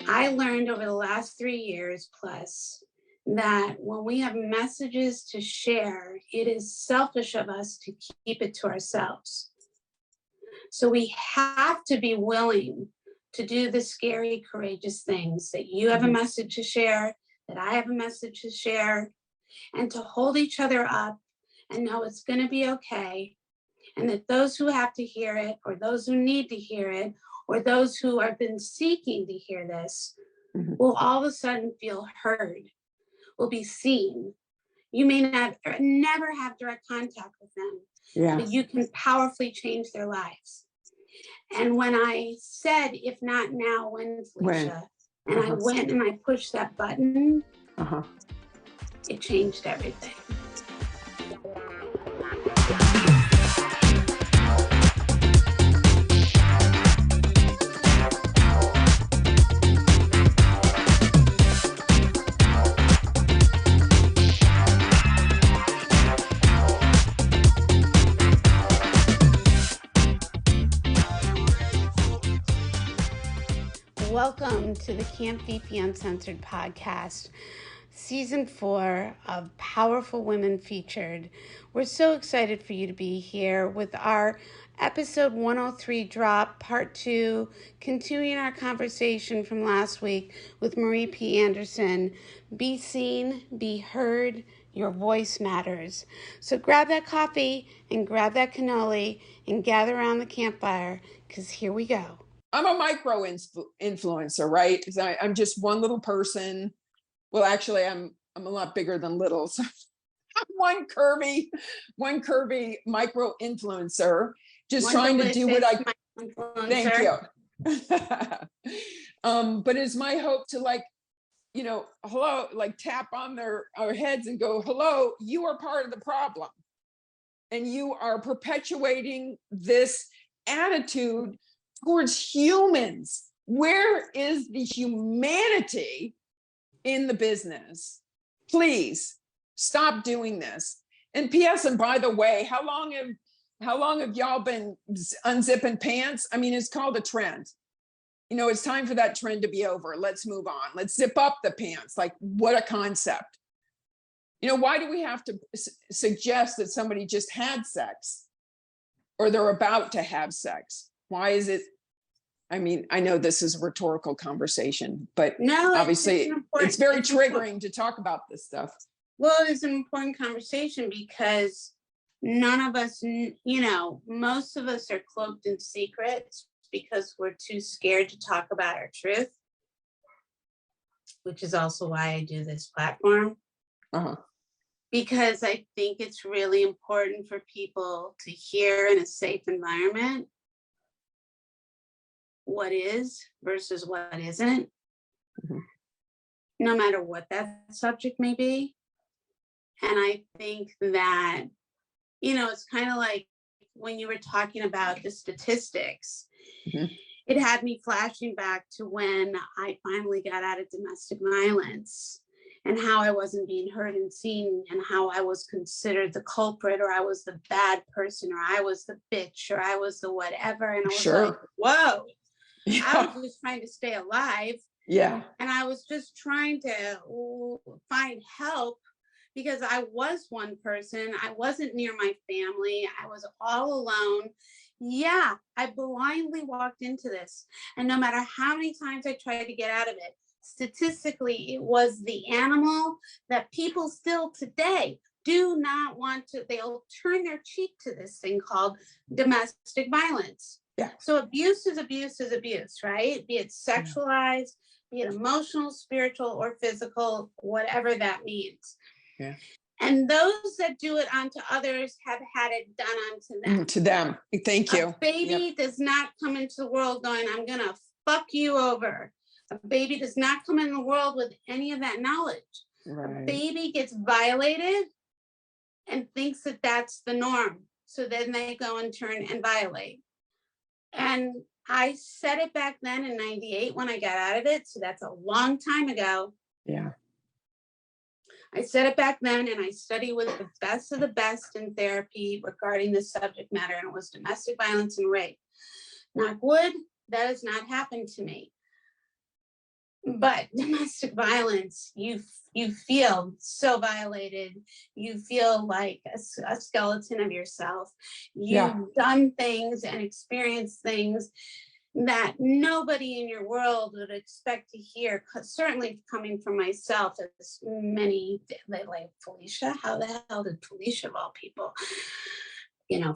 I learned over the last 3 years plus that when we have messages to share, it is selfish of us to keep it to ourselves. So we have to be willing to do the scary, courageous things that you have a message to share, that I have a message to share, and to hold each other up and know it's going to be okay. And that those who have to hear it, or those who need to hear it, or those who have been seeking to hear this, will all of a sudden feel heard, will be seen. You may never have direct contact with them, but you can powerfully change their lives. And when I said, if not now, when, Felicia? And I went and I pushed that button, it changed everything. Welcome to the Fifi Uncensored podcast, season 4 of Powerful Women Featured. We're so excited for you to be here with our episode 103 drop, part 2, continuing our conversation from last week with Marie P. Anderson. Be seen, be heard, your voice matters. So grab that coffee and grab that cannoli and gather around the campfire, because here we go. I'm a micro influencer, right? I'm just one little person. Well, actually, I'm a lot bigger than little. So I'm one curvy micro influencer, just trying to do what I. Thank you. But it's my hope to hello, tap on our heads and go, hello, you are part of the problem, and you are perpetuating this attitude towards humans. Where is the humanity in the business? Please stop doing this. And P.S. and by the way, how long have y'all been unzipping pants? I mean, it's called a trend. It's time for that trend to be over. Let's move on. Let's zip up the pants. What a concept. Why do we have to suggest that somebody just had sex or they're about to have sex? Why is it? I mean, I know this is a rhetorical conversation, but no, obviously it's very triggering to talk about this stuff. Well, it's an important conversation because none of us, most of us are cloaked in secrets because we're too scared to talk about our truth, which is also why I do this platform. Because I think it's really important for people to hear in a safe environment what is versus what isn't, no matter what that subject may be. And I think that, it's kind of like when you were talking about the statistics, it had me flashing back to when I finally got out of domestic violence and how I wasn't being heard and seen, and how I was considered the culprit, or I was the bad person, or I was the bitch, or I was the whatever. And I was like, whoa. Yeah. I was just trying to stay alive. Yeah. And I was just trying to find help because I was one person. I wasn't near my family. I was all alone. Yeah, I blindly walked into this. And no matter how many times I tried to get out of it, statistically, it was the animal that people still today do not want to. They'll turn their cheek to this thing called domestic violence. Yeah. So abuse is abuse is abuse, right? Be it sexualized, be it emotional, spiritual, or physical, whatever that means. Yeah. And those that do it onto others have had it done onto them. To them. Thank you. A baby does not come into the world going, I'm going to fuck you over. A baby does not come in the world with any of that knowledge. Right. A baby gets violated and thinks that that's the norm. So then they go and turn and violate. And I said it back then in 98 when I got out of it. So that's a long time ago. Yeah. I said it back then, and I studied with the best of the best in therapy regarding this subject matter, and it was domestic violence and rape. Knock wood, that has not happened to me. But domestic violence, you feel so violated. You feel like a skeleton of yourself. Yeah. You've done things and experienced things that nobody in your world would expect to hear, certainly coming from myself, as many, like Felicia. How the hell did Felicia, of all people,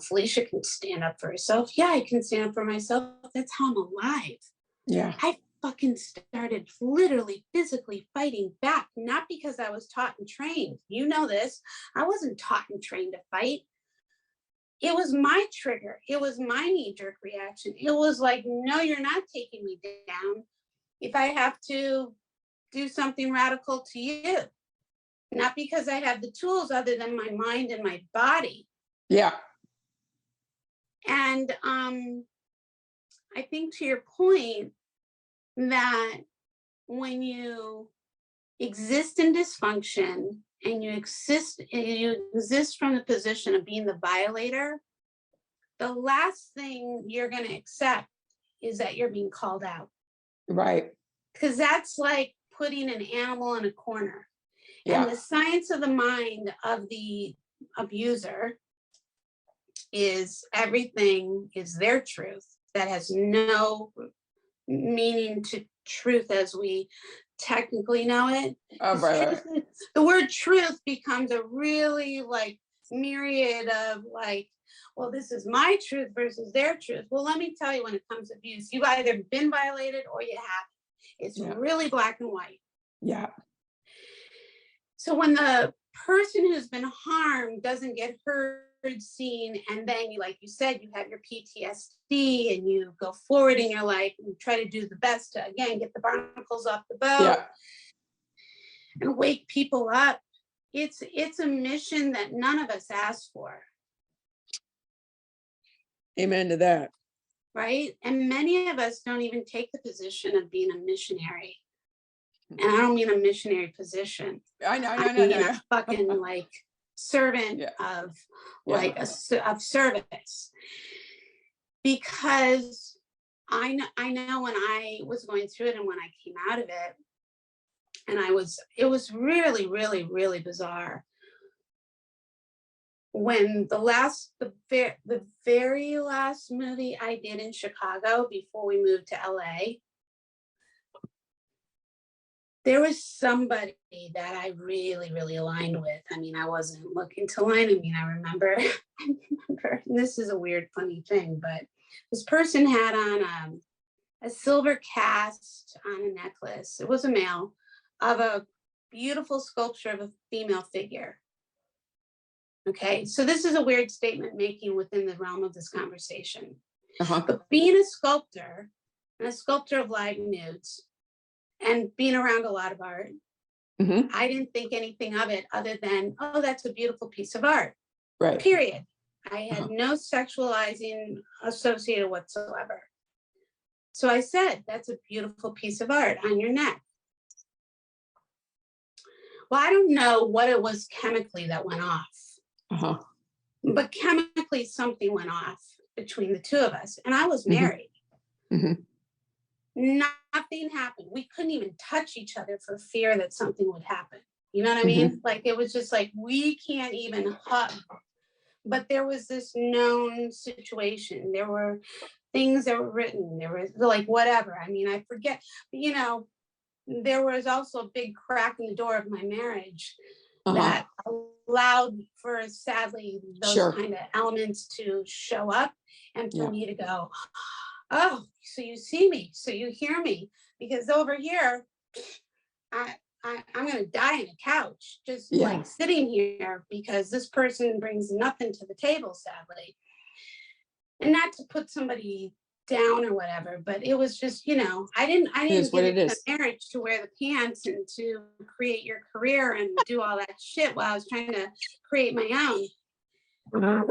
Felicia can stand up for herself? Yeah, I can stand up for myself. That's how I'm alive. Yeah. I fucking started literally physically fighting back, not because I was taught and trained. You know this. I wasn't taught and trained to fight. It was my trigger. It was my knee-jerk reaction. It was like, no, you're not taking me down. If I have to do something radical to you, not because I have the tools other than my mind and my body. Yeah. And I think, to your point, that when you exist in dysfunction and you exist from the position of being the violator, the last thing you're going to accept is that you're being called out. Right. Because that's like putting an animal in a corner. Yeah. And the science of the mind of the abuser is everything is their truth that has no meaning to truth as we technically know it. Oh, right. The word truth becomes a really like myriad of like, well, this is my truth versus their truth. Well, let me tell you, when it comes to abuse, you've either been violated or you haven't. It's really black and white. Yeah. So when the person who's been harmed doesn't get heard, seen, and then you, like you said, you have your PTSD and you go forward in your life and you try to do the best to, again, get the barnacles off the boat and wake people up. It's a mission that none of us asked for. Amen to that. Right? And many of us don't even take the position of being a missionary. And I don't mean a missionary position. I know. A fucking like servant of like of service. Because I know when I was going through it and when I came out of it, and it was really, really, really bizarre. When the very last movie I did in Chicago before we moved to LA, there was somebody that I really, really aligned with. I mean, I wasn't looking to align. I mean, I remember, this is a weird, funny thing, but this person had on a silver cast on a necklace. It was a male, of a beautiful sculpture of a female figure. Okay, so this is a weird statement making within the realm of this conversation. But being a sculptor, and a sculptor of live nudes, and being around a lot of art, I didn't think anything of it other than, oh, that's a beautiful piece of art. Right. Period. I had no sexualizing associated whatsoever. So I said, that's a beautiful piece of art on your neck. Well, I don't know what it was chemically that went off. But chemically something went off between the two of us. And I was married. Nothing happened. We couldn't even touch each other for fear that something would happen. You know what I mean? Like, it was just like, we can't even hug. But there was this known situation. There were things that were written. There was like, whatever. I mean, I forget, but, there was also a big crack in the door of my marriage that allowed for, sadly, those kind of elements to show up and for me to go, oh, so you see me, so you hear me, because over here, I'm going to die on a couch, just like sitting here, because this person brings nothing to the table, sadly. And not to put somebody down or whatever, but it was just, I didn't get into marriage to wear the pants and to create your career and do all that shit while I was trying to create my own.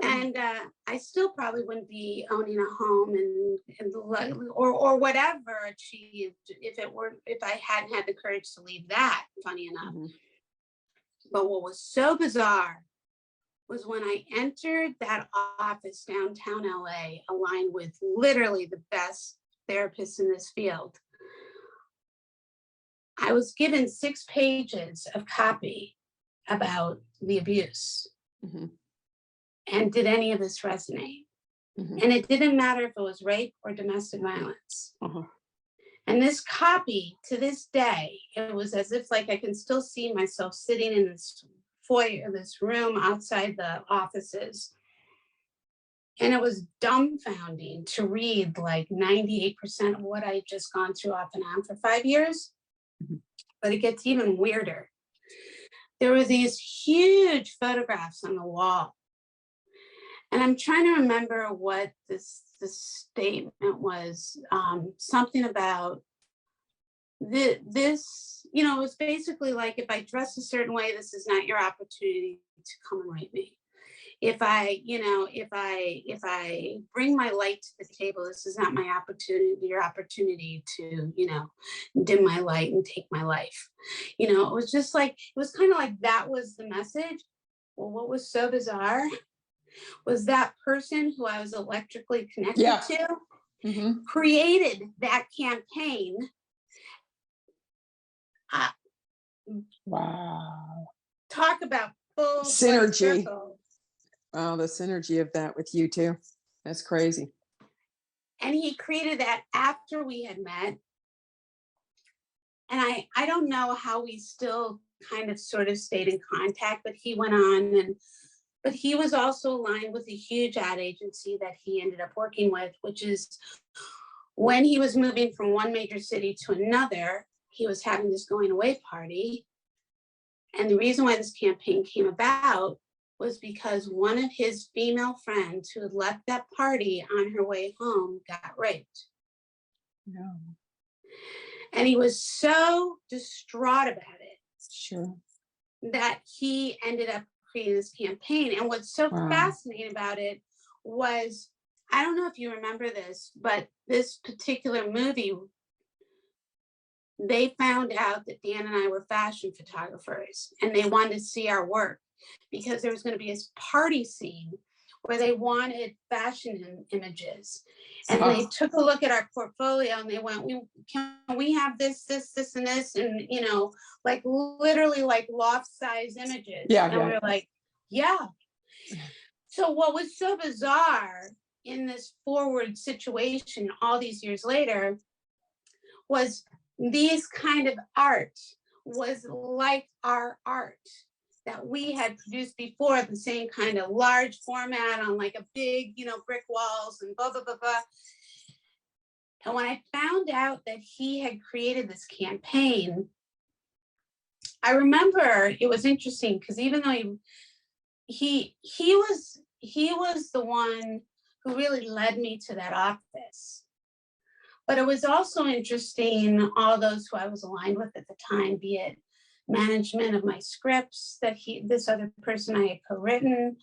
And I still probably wouldn't be owning a home or whatever achieved if I hadn't had the courage to leave that, funny enough. But what was so bizarre was when I entered that office downtown LA, aligned with literally the best therapists in this field. I was given 6 pages of copy about the abuse. Mm-hmm. And did any of this resonate? Mm-hmm. And it didn't matter if it was rape or domestic violence. Uh-huh. And this copy, to this day, it was as if like I can still see myself sitting in this foyer, this room outside the offices. And it was dumbfounding to read like 98% of what I had just gone through off and on for 5 years. Mm-hmm. But it gets even weirder. There were these huge photographs on the wall. And I'm trying to remember what this statement was. Something about this, you know, it was basically like, if I dress a certain way, this is not your opportunity to come and rape me. If I, you know, if I bring my light to the table, this is not my opportunity, your opportunity to, you know, dim my light and take my life. You know, it was just like, it was kind of like that was the message. Well, what was so bizarre was that person who I was electrically connected to Mm-hmm. created that campaign. Wow. Talk about full Synergy. circle. Wow, the synergy of that with you too. That's crazy. And he created that after we had met. And I don't know how we still kind of sort of stayed in contact, but he went on but he was also aligned with a huge ad agency that he ended up working with, which is when he was moving from one major city to another, he was having this going away party. And the reason why this campaign came about was because one of his female friends who had left that party on her way home got raped. No. And he was so distraught about it. Sure. That he ended up creating this campaign. And what's so fascinating about it was, I don't know if you remember this, but this particular movie, they found out that Dan and I were fashion photographers and they wanted to see our work because there was going to be this party scene where they wanted fashion images. And they took a look at our portfolio and they went, can we have this, and this, and, you know, like literally like loft size images. Yeah. And we were like, yeah. So what was so bizarre in this forward situation all these years later was these kind of art was like our art that we had produced before, the same kind of large format on like a big, you know, brick walls and blah, blah, blah, blah. And when I found out that he had created this campaign, I remember it was interesting because even though he was the one who really led me to that office. But it was also interesting, all those who I was aligned with at the time, be it management of my scripts that this other person I had co-written,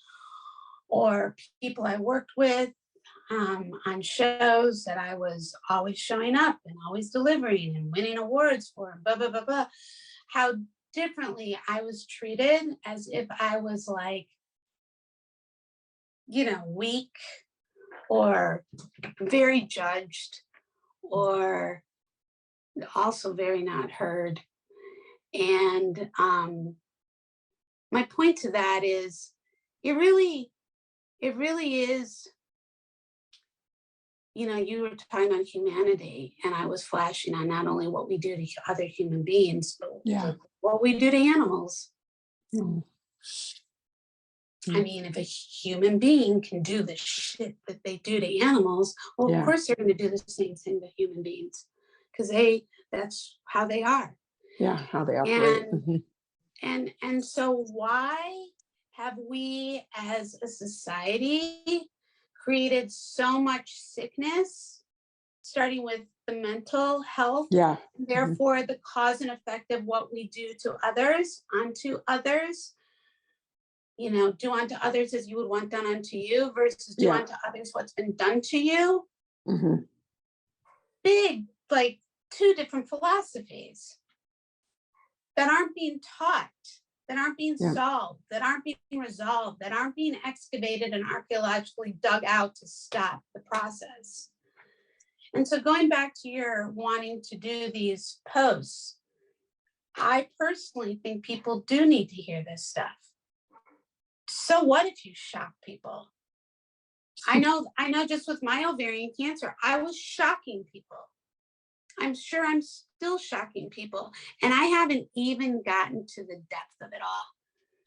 or people I worked with on shows that I was always showing up and always delivering and winning awards for, and blah, blah, blah, blah. How differently I was treated, as if I was like, you know, weak or very judged or also very not heard. And my point to that is, it really is, you know, you were talking on humanity and I was flashing on not only what we do to other human beings, but what we do to animals. Mm. I mean, if a human being can do the shit that they do to animals, well, of course they're going to do the same thing to human beings, because that's how they are. Yeah, how they operate. And so why have we as a society created so much sickness, starting with the mental health? Yeah. Therefore, the cause and effect of what we do to others onto others. You know, do unto others as you would want done unto you versus do unto others what's been done to you. Big, like 2 different philosophies that aren't being taught, that aren't being solved, that aren't being resolved, that aren't being excavated and archaeologically dug out to stop the process. And so going back to your wanting to do these posts, I personally think people do need to hear this stuff. So what if you shock people? I know just with my ovarian cancer, I was shocking people. I'm sure I'm still shocking people. And I haven't even gotten to the depth of it all.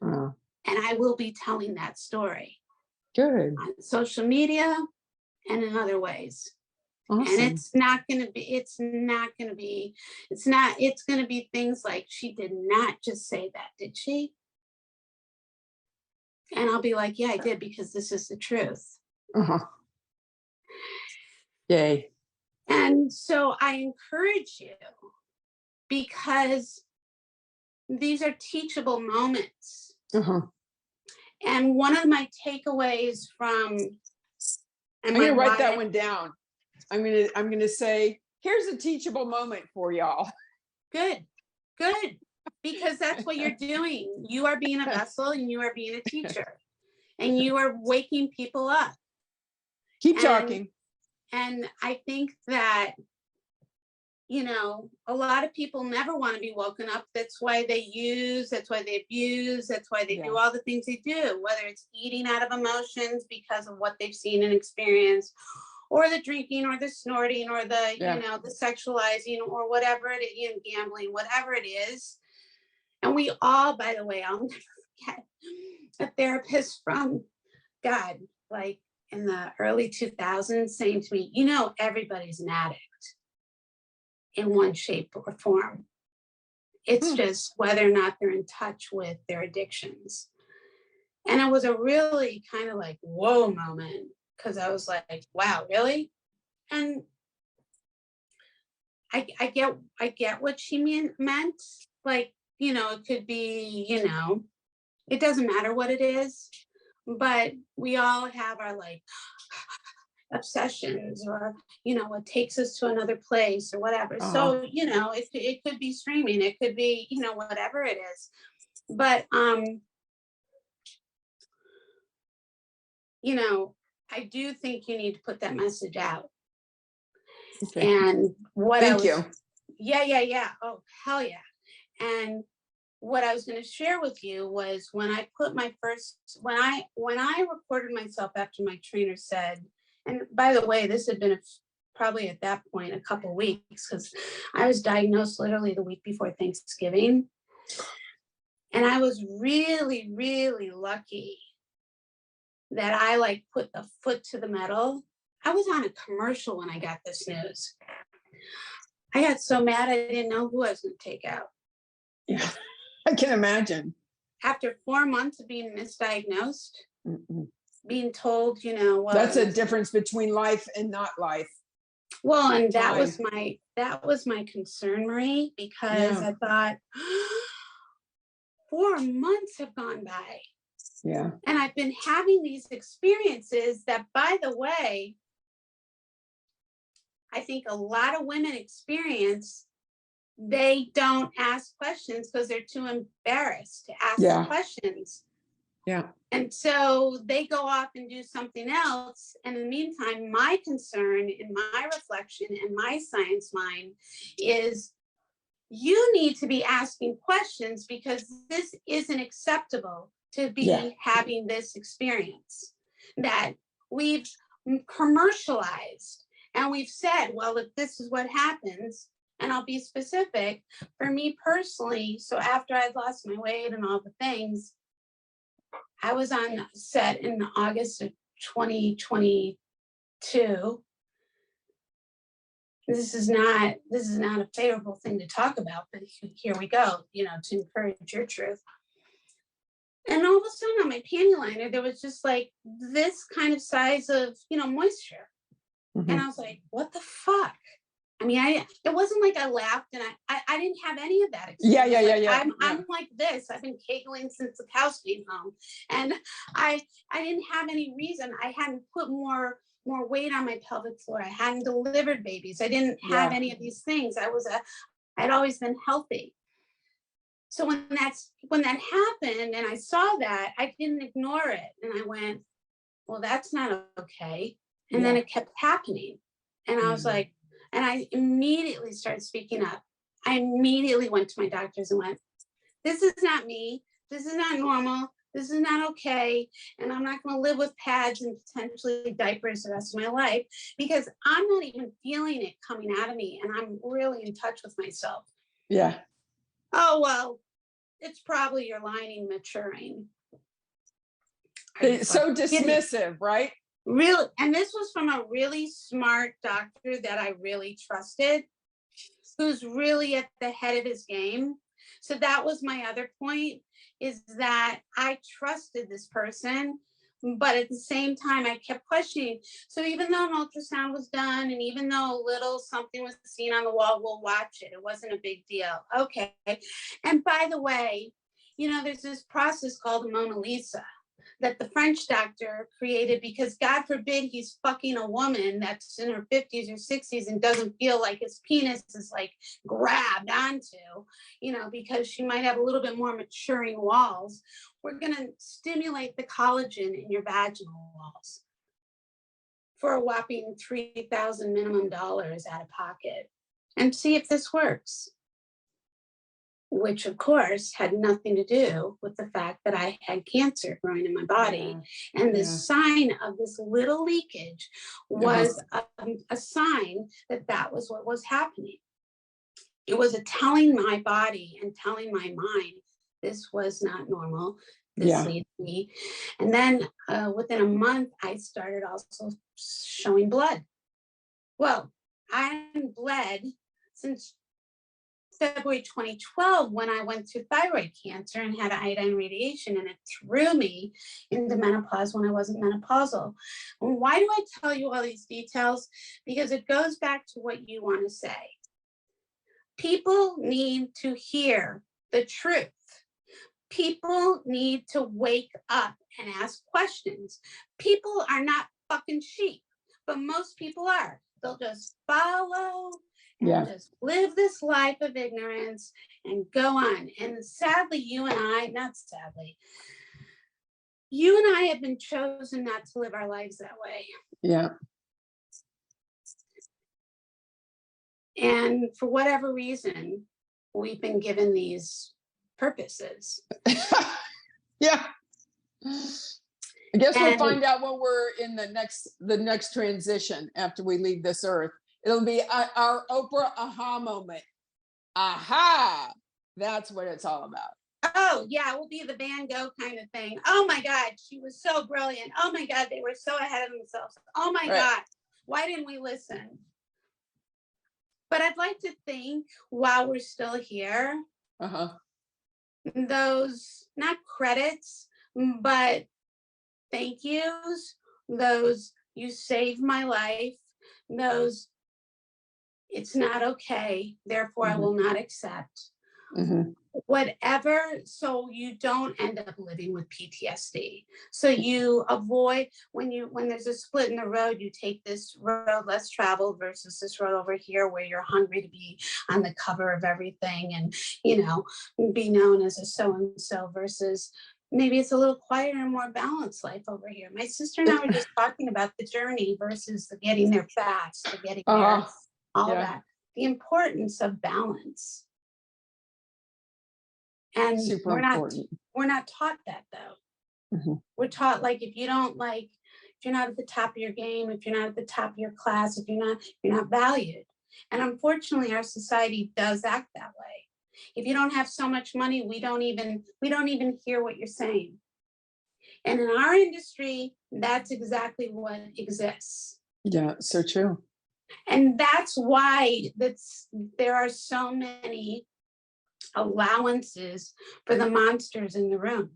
Oh, And I will be telling that story good. on social media and in other ways. Awesome. And it's going to be things like, she did not just say that, did she? And I'll be like, yeah, I did, because this is the truth. Uh-huh. Yay. And so I encourage you, because these are teachable moments. Uh-huh. And one of my takeaways from, I'm going to write that one down. I'm going to say, here's a teachable moment for y'all. Good. Because that's what you're doing. You are being a vessel, and you are being a teacher, and you are waking people up. Keep talking. And I think that, a lot of people never want to be woken up. That's why they use, that's why they abuse, that's why they do all the things they do, whether it's eating out of emotions because of what they've seen and experienced, or the drinking, or the snorting, or the, the sexualizing, or whatever it is, gambling, whatever it is. And we all, by the way, I'll never forget a therapist from God, like in the early 2000s, saying to me, everybody's an addict in one shape or form. It's just whether or not they're in touch with their addictions. And it was a really kind of like, whoa moment, because I was like, wow, really? And I get what she meant. Like, it could be, it doesn't matter what it is, but we all have our like obsessions, or what takes us to another place, or whatever. So it could be streaming, it could be whatever it is, but I do think you need to put that message out. Okay. And what Thank you. Yeah. Oh, hell yeah. And what I was going to share with you was when I put my first, when I recorded myself after my trainer said, and by the way, this had been probably at that point a couple of weeks, because I was diagnosed literally the week before Thanksgiving. And I was really, really lucky that I like put the foot to the metal. I was on a commercial when I got this news. I got so mad I didn't know who I was going to take out. Yeah, I can imagine. After 4 months of being misdiagnosed, being told, well, that's a difference between life and not life. Well, and that was my concern, Marie, because I thought 4 months have gone by. Yeah. And I've been having these experiences that, by the way, I think a lot of women experience. They don't ask questions because they're too embarrassed to ask questions. Yeah. And so they go off and do something else. And in the meantime, my concern in my reflection and my science mind is, you need to be asking questions, because this isn't acceptable to be having this experience that we've commercialized. And we've said, well, if this is what happens, and I'll be specific, for me personally, so after I'd lost my weight and all the things, I was on set in August of 2022. This is not a favorable thing to talk about, but here we go, to encourage your truth. And all of a sudden on my panty liner, there was just like this kind of size of, moisture. And I was like, what the fuck? I mean, it wasn't like I laughed, and I didn't have any of that experience. Yeah. I'm like this. I've been giggling since the cows came home, and I didn't have any reason. I hadn't put more weight on my pelvic floor. I hadn't delivered babies. I didn't have any of these things. I'd always been healthy. So when that happened, and I saw that, I didn't ignore it, and I went, well, that's not okay. And then it kept happening, and I was like. And I immediately started speaking up. I immediately went to my doctors and went, this is not me. This is not normal. This is not okay. And I'm not going to live with pads and potentially diapers the rest of my life, because I'm not even feeling it coming out of me. And I'm really in touch with myself. Yeah. Oh, well, it's probably your lining maturing. So dismissive, right? Really. And this was from a really smart doctor that I really trusted, who's really at the head of his game. So that was my other point, is that I trusted this person, but at the same time, I kept questioning. So even though an ultrasound was done, and even though a little something was seen on the wall, we'll watch it. It wasn't a big deal. Okay. And by the way, you know, there's this process called the Mona Lisa that the French doctor created, because God forbid he's fucking a woman that's in her 50s or 60s and doesn't feel like his penis is like grabbed onto, you know, because she might have a little bit more maturing walls. We're going to stimulate the collagen in your vaginal walls for a whopping $3,000 minimum dollars out of pocket, and see if this works. Which of course had nothing to do with the fact that I had cancer growing in my body. Yeah. And the sign of this little leakage was a sign that that was what was happening. It was a telling my body and telling my mind, this was not normal. This leads me. And then within a month, I started also showing blood. Well, I hadn't bled since February 2012, when I went through thyroid cancer and had iodine radiation, and it threw me into menopause when I wasn't menopausal. And why do I tell you all these details? Because it goes back to what you want to say. People need to hear the truth. People need to wake up and ask questions. People are not fucking sheep, but most people are. They'll just follow and just live this life of ignorance and go on. And sadly, you and I, not sadly, you and I have been chosen not to live our lives that way. Yeah. And for whatever reason, we've been given these purposes. Yeah. I guess we'll find out when we're in the next transition after we leave this earth. It'll be our Oprah aha moment. Aha! That's what it's all about. Oh, yeah, it will be the Van Gogh kind of thing. Oh my God, she was so brilliant. Oh my God, they were so ahead of themselves. Oh my God, why didn't we listen? But I'd like to think, while we're still here, those, not credits, but thank yous, those you saved my life, those it's not okay, therefore I will not accept. Whatever, so you don't end up living with PTSD. So you avoid, when there's a split in the road, you take this road less traveled versus this road over here where you're hungry to be on the cover of everything and, you know, be known as a so-and-so, versus maybe it's a little quieter and more balanced life over here. My sister and I were just talking about the journey versus the getting there fast, the getting there, all of that, the importance of balance. And we're not taught that, though. We're taught, like, if you're not at the top of your game, if you're not at the top of your class, if you're not valued. And unfortunately, our society does act that way. If you don't have so much money, we don't even hear what you're saying. And in our industry, that's exactly what exists. Yeah, so true. And that's why there are so many allowances for the monsters in the room.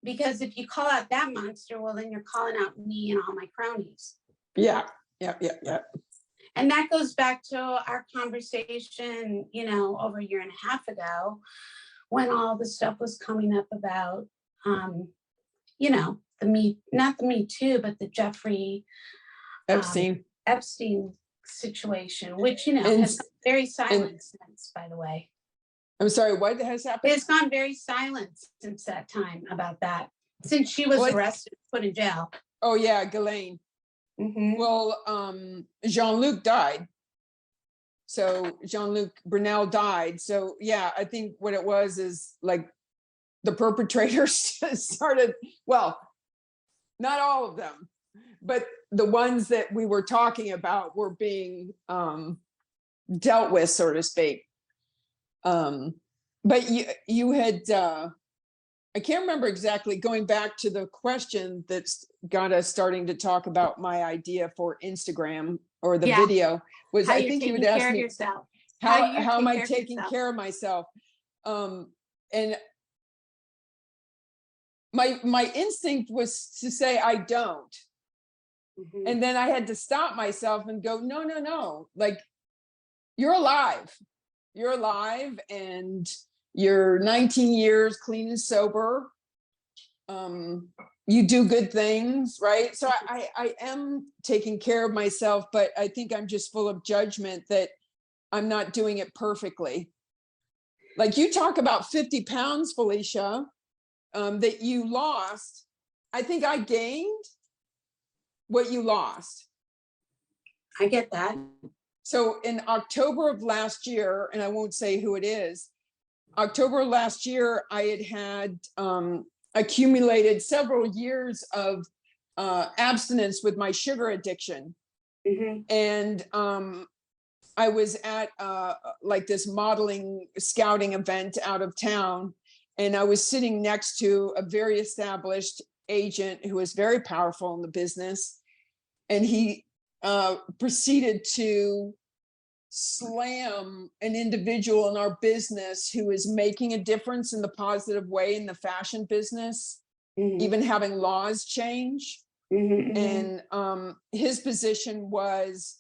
Because if you call out that monster, well, then you're calling out me and all my cronies. Yeah. And that goes back to our conversation, you know, over a year and a half ago, when all the stuff was coming up about, you know, not the Me Too, but the Jeffrey Epstein situation, which, you know, has gone very silent since, by the way. I'm sorry, what has happened? It's gone very silent since that time about that, since she was arrested, put in jail. Oh yeah, Ghislaine. Well, Jean-Luc died. So Jean-Luc Brunel died. So yeah, I think what it was is like the perpetrators started, well, not all of them, but the ones that we were talking about were being dealt with, so to speak. But you had, I can't remember exactly, going back to the question that's got us starting to talk about my idea for Instagram or the video was, How I you're think you would taking ask care of me, yourself. how you am take I care of taking yourself. care of myself? And my instinct was to say, I don't. Mhm. And then I had to stop myself and go, no, no, no. Like, you're alive. You're alive and you're 19 years clean and sober. You do good things, right? So I am taking care of myself, but I think I'm just full of judgment that I'm not doing it perfectly. Like, you talk about 50 pounds, Felicia, that you lost. I think I gained what you lost. I get that. So in October of last year, and I won't say who it is, October of last year, I had accumulated several years of abstinence with my sugar addiction. Mm-hmm. And I was at like this modeling scouting event out of town, and I was sitting next to a very established agent who was very powerful in the business. And he proceeded to slam an individual in our business who is making a difference in the positive way in the fashion business, even having laws change. And his position was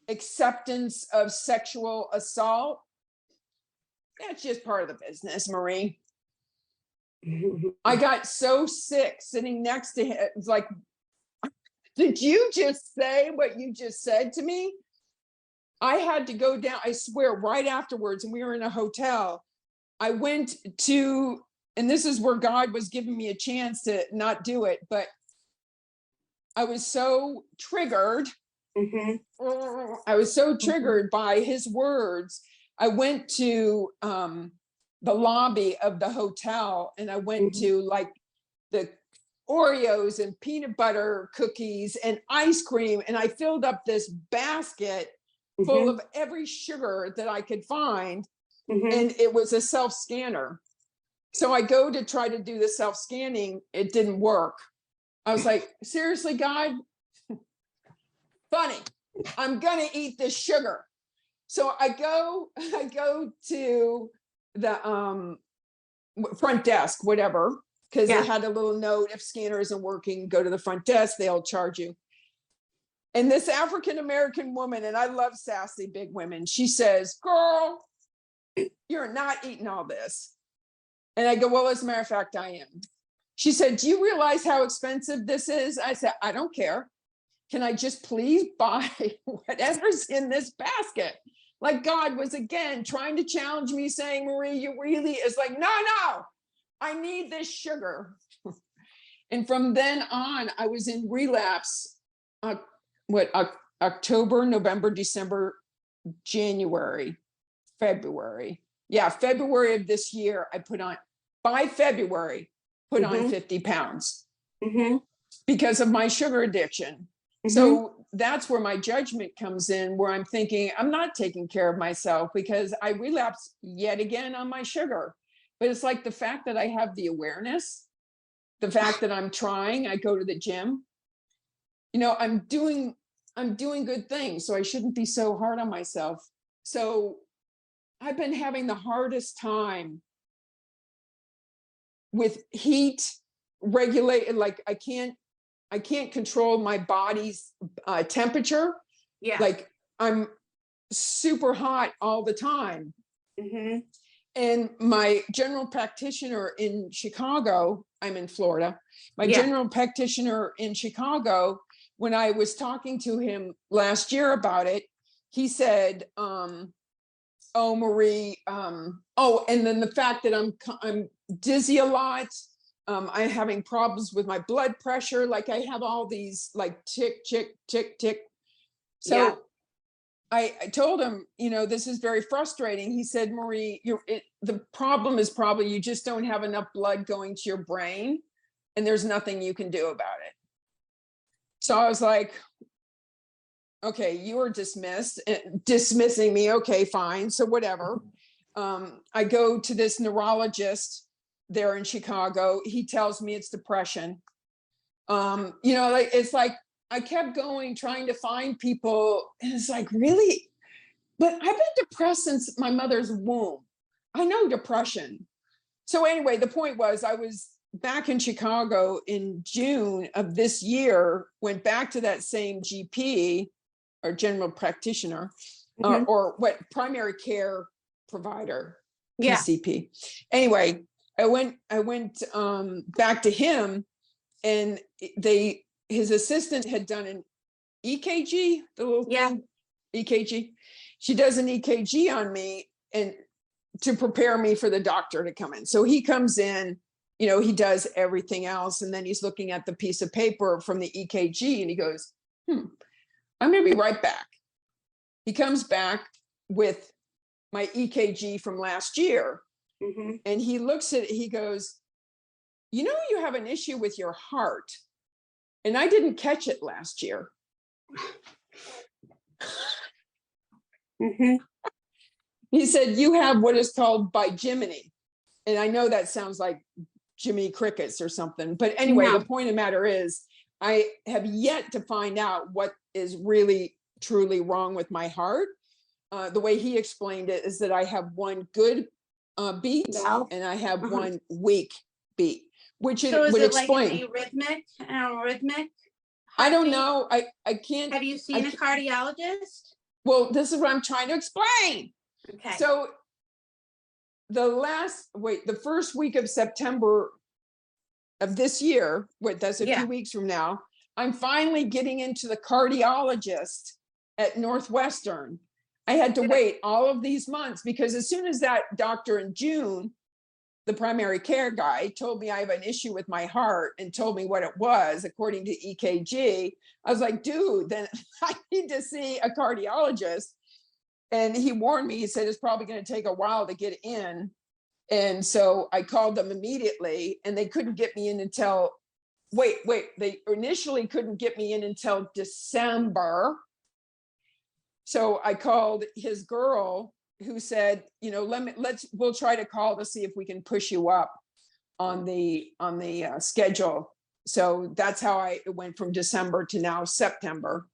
acceptance of sexual assault. That's just part of the business, Marie. I got so sick sitting next to him. It's like, did you just say what you just said to me? I had to go down, I swear, right afterwards, and we were in a hotel. I went to, and this is where God was giving me a chance to not do it, but I was so triggered. I was so triggered by his words. I went to the lobby of the hotel, and I went to like the Oreos and peanut butter cookies and ice cream, and I filled up this basket full of every sugar that I could find, and it was a self-scanner. So I go to try to do the self-scanning, it didn't work. I was like, seriously, God? Funny, I'm gonna eat this sugar. So I go to the front desk, whatever, because they had a little note, if scanner isn't working, go to the front desk, they'll charge you. And this African-American woman, and I love sassy big women, she says, girl, you're not eating all this. And I go, well, as a matter of fact, I am. She said, do you realize how expensive this is? I said, I don't care. Can I just please buy whatever's in this basket? Like, God was again trying to challenge me, saying, Marie, you really is like, no, I need this sugar. And from then on, I was in relapse. October, November, December, January, February. Yeah, February of this year, I put on, by February, put on 50 pounds because of my sugar addiction. So that's where my judgment comes in, where I'm thinking I'm not taking care of myself because I relapse yet again on my sugar. But it's like the fact that I have the awareness, the fact that I'm trying, I go to the gym, you know, I'm doing good things, so I shouldn't be so hard on myself. So I've been having the hardest time with heat regulated. Like I can't control my body's temperature. Yeah. Like I'm super hot all the time. And my general practitioner in Chicago, I'm in Florida, my general practitioner in Chicago, when I was talking to him last year about it, he said, oh, Marie, oh, and then the fact that I'm dizzy a lot, I'm having problems with my blood pressure, like I have all these like tick. So I told him, you know, this is very frustrating. He said, Marie, the problem is probably you just don't have enough blood going to your brain, and there's nothing you can do about it. So I was like, okay, you are dismissed, dismissing me. Okay, fine. So whatever. I go to this neurologist there in Chicago. He tells me it's depression. You know, like, it's like, I kept going, trying to find people. And it's like, really? But I've been depressed since my mother's womb. I know depression. So anyway, the point was, I was back in Chicago in June of this year, went back to that same GP or general practitioner, or what, primary care provider, Yeah. PCP. Anyway, I went back to him, and his assistant had done an EKG, the little thing, EKG. She does an EKG on me, and to prepare me for the doctor to come in. So he comes in, you know, he does everything else, and then he's looking at the piece of paper from the EKG, and he goes, I'm going to be right back. He comes back with my EKG from last year, and he looks at it, he goes, you know, you have an issue with your heart, and I didn't catch it last year. He said, you have what is called bigiminy. And I know that sounds like Jimmy Crickets or something, but anyway, the point of the matter is, I have yet to find out what is really truly wrong with my heart. The way he explained it is that I have one good beat and I have one weak beat, which So it is would it explain. like an arrhythmic? I don't know. I can't. Have you seen a cardiologist? Well, this is what I'm trying to explain. Okay. So the first week of September of this year, that's a few weeks from now, I'm finally getting into the cardiologist at Northwestern. I had to wait all of these months because as soon as that doctor in June, the primary care guy, told me I have an issue with my heart and told me what it was according to EKG, I was like, dude, then I need to see a cardiologist. And he warned me, he said, it's probably going to take a while to get in. And so I called them immediately, and they couldn't get me in until, they initially couldn't get me in until December. So I called his girl, who said, you know, we'll try to call to see if we can push you up on the schedule. So that's how it went from December to now September.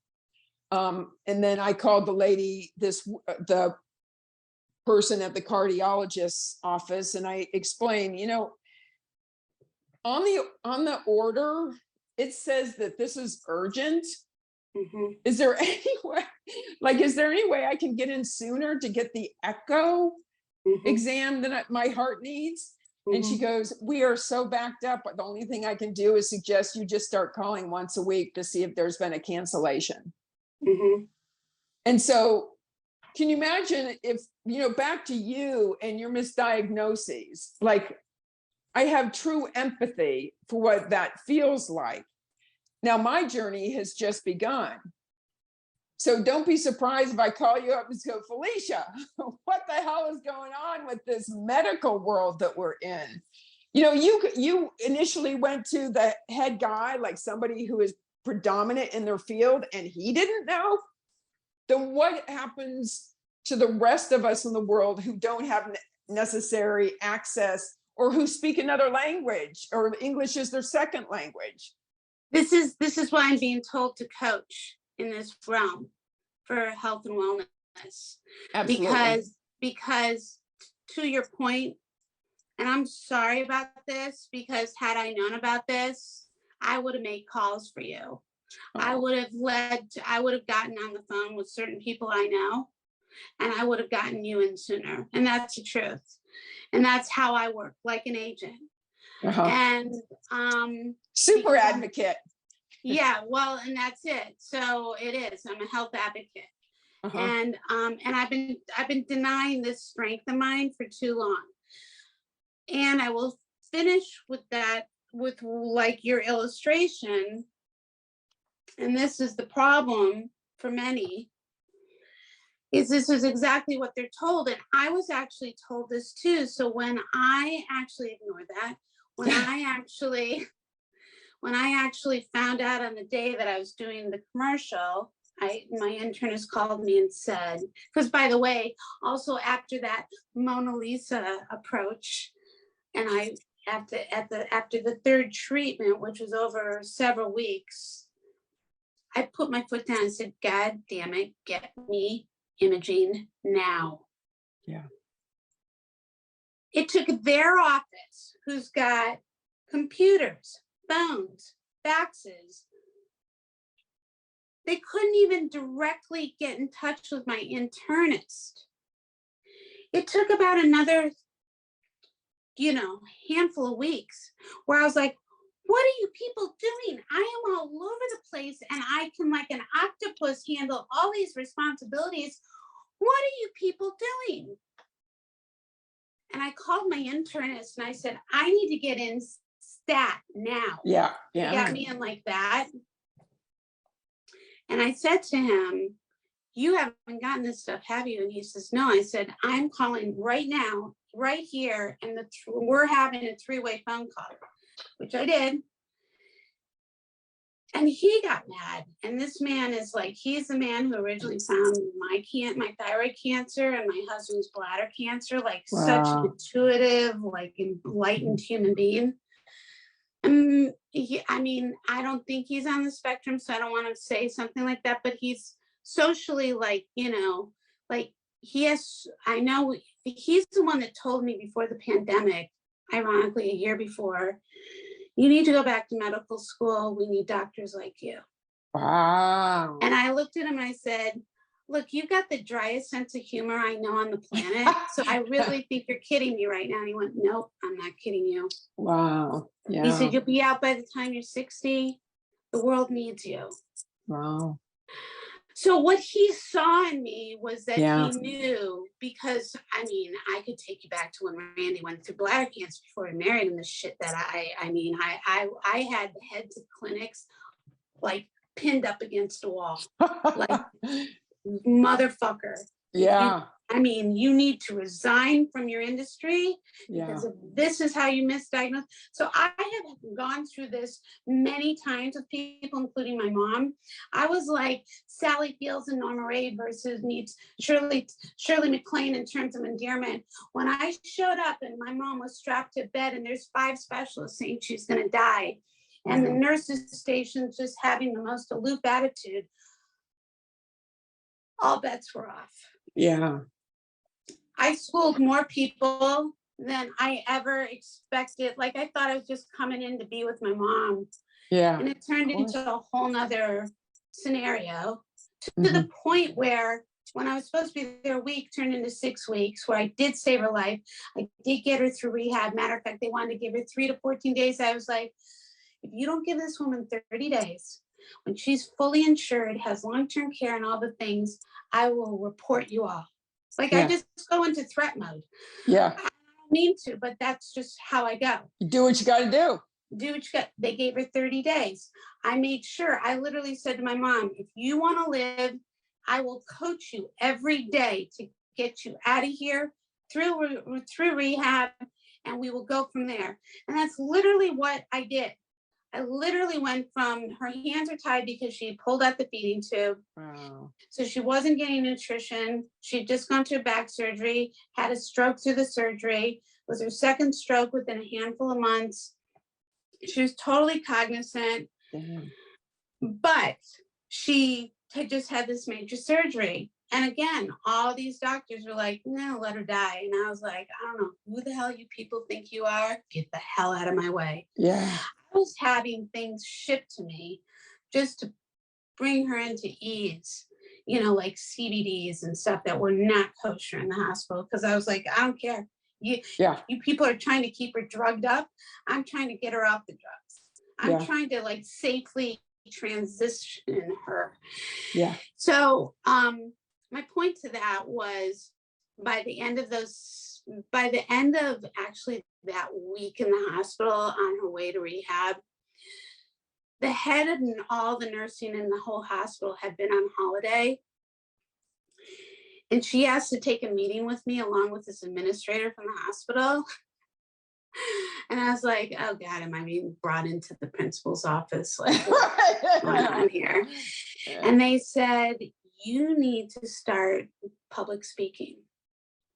And then I called the lady, the person at the cardiologist's office, and I explained, you know, on the order, it says that this is urgent. Is there any way I can get in sooner to get the echo exam that my heart needs? And she goes, we are so backed up. The only thing I can do is suggest you just start calling once a week to see if there's been a cancellation. And so can you imagine if, you know, back to you and your misdiagnoses, like, I have true empathy for what that feels like. Now my journey has just begun. So don't be surprised if I call you up and go, Felicia, what the hell is going on with this medical world that we're in? You know, you initially went to the head guy, like somebody who is predominant in their field, and he didn't know. Then what happens to the rest of us in the world who don't have necessary access, or who speak another language, or English is their second language? This is why I'm being told to coach in this realm for health and wellness. Absolutely. Because to your point, and I'm sorry about this, because had I known about this, I would have made calls for you. I would have gotten on the phone with certain people I know, and I would have gotten you in sooner. And that's the truth. And that's how I work, like an agent. And super advocate. Yeah, well, and that's it. So it is. I'm a health advocate. And I've been denying this strength of mine for too long. And I will finish with that, with like your illustration. And this is the problem for many. is this is exactly what they're told. And I was actually told this too. So when I actually ignored that, when I actually found out on the day that I was doing the commercial, my internist called me and said, because by the way, also after that Mona Lisa approach, and I after the third treatment, which was over several weeks, I put my foot down and said, God damn it, get me imaging now. Yeah. It took their office, who's got computers, phones, faxes. They couldn't even directly get in touch with my internist. It took about another, handful of weeks where I was like, what are you people doing? I am all over the place and I can, like an octopus, handle all these responsibilities. What are you people doing? And I called my internist and I said, I need to get in stat now. Yeah. He got me in like that. And I said to him, you haven't gotten this stuff, have you? And he says, no. I said, I'm calling right now, right here. And we're having a 3-way phone call, which I did. And he got mad. And this man is like, he's the man who originally found my thyroid cancer and my husband's bladder cancer, like such an intuitive, like enlightened human being. I don't think he's on the spectrum, so I don't want to say something like that, but he's socially like I know he's the one that told me before the pandemic, ironically, a year before, you need to go back to medical school. We need doctors like you. Wow. And I looked at him and I said, look, you've got the driest sense of humor I know on the planet. So I really think you're kidding me right now. And he went, nope, I'm not kidding you. Wow. Yeah. He said, you'll be out by the time you're 60. The world needs you. Wow. So what he saw in me was that Yeah. he knew, because I could take you back to when Randy went through bladder cancer before he married, and the shit that I had the heads of clinics like pinned up against a wall, like motherfucker. Yeah. You need to resign from your industry because if this is how you misdiagnose. So I have gone through this many times with people, including my mom. I was like Sally Fields and Norma Ray versus meets Shirley MacLaine in terms of endearment. When I showed up and my mom was strapped to bed and there's 5 specialists saying she's going to die, and the nurses station just having the most aloof attitude, all bets were off. Yeah. I schooled more people than I ever expected. Like I thought I was just coming in to be with my mom. Yeah. And it turned into a whole nother scenario to the point where when I was supposed to be there a week turned into 6 weeks, where I did save her life. I did get her through rehab. Matter of fact, they wanted to give her 3 to 14 days. I was like, if you don't give this woman 30 days, when she's fully insured, has long-term care and all the things, I will report you all. Like I just go into threat mode. Yeah. I don't mean to, but that's just how I go. You do what you got to do. Do what you got. They gave her 30 days. I made sure, I literally said to my mom, if you want to live, I will coach you every day to get you out of here through rehab, and we will go from there. And that's literally what I did. I literally went from her hands are tied because she pulled out the feeding tube. Wow. So she wasn't getting nutrition. She'd just gone through back surgery, had a stroke through the surgery, was her second stroke within a handful of months. She was totally cognizant, but she had just had this major surgery. And again, all these doctors were like, no, let her die. And I was like, I don't know who the hell you people think you are. Get the hell out of my way. Yeah. I was having things shipped to me just to bring her into ease, like CBDs and stuff that were not kosher in the hospital. Because I was like, I don't care. You people are trying to keep her drugged up. I'm trying to get her off the drugs. I'm trying to like safely transition her. Yeah. So my point to that was by the end of actually that week in the hospital on her way to rehab, the head of all the nursing in the whole hospital had been on holiday. And she asked to take a meeting with me along with this administrator from the hospital. And I was like, oh God, am I being brought into the principal's office? Like, what's going on here? And they said, you need to start public speaking.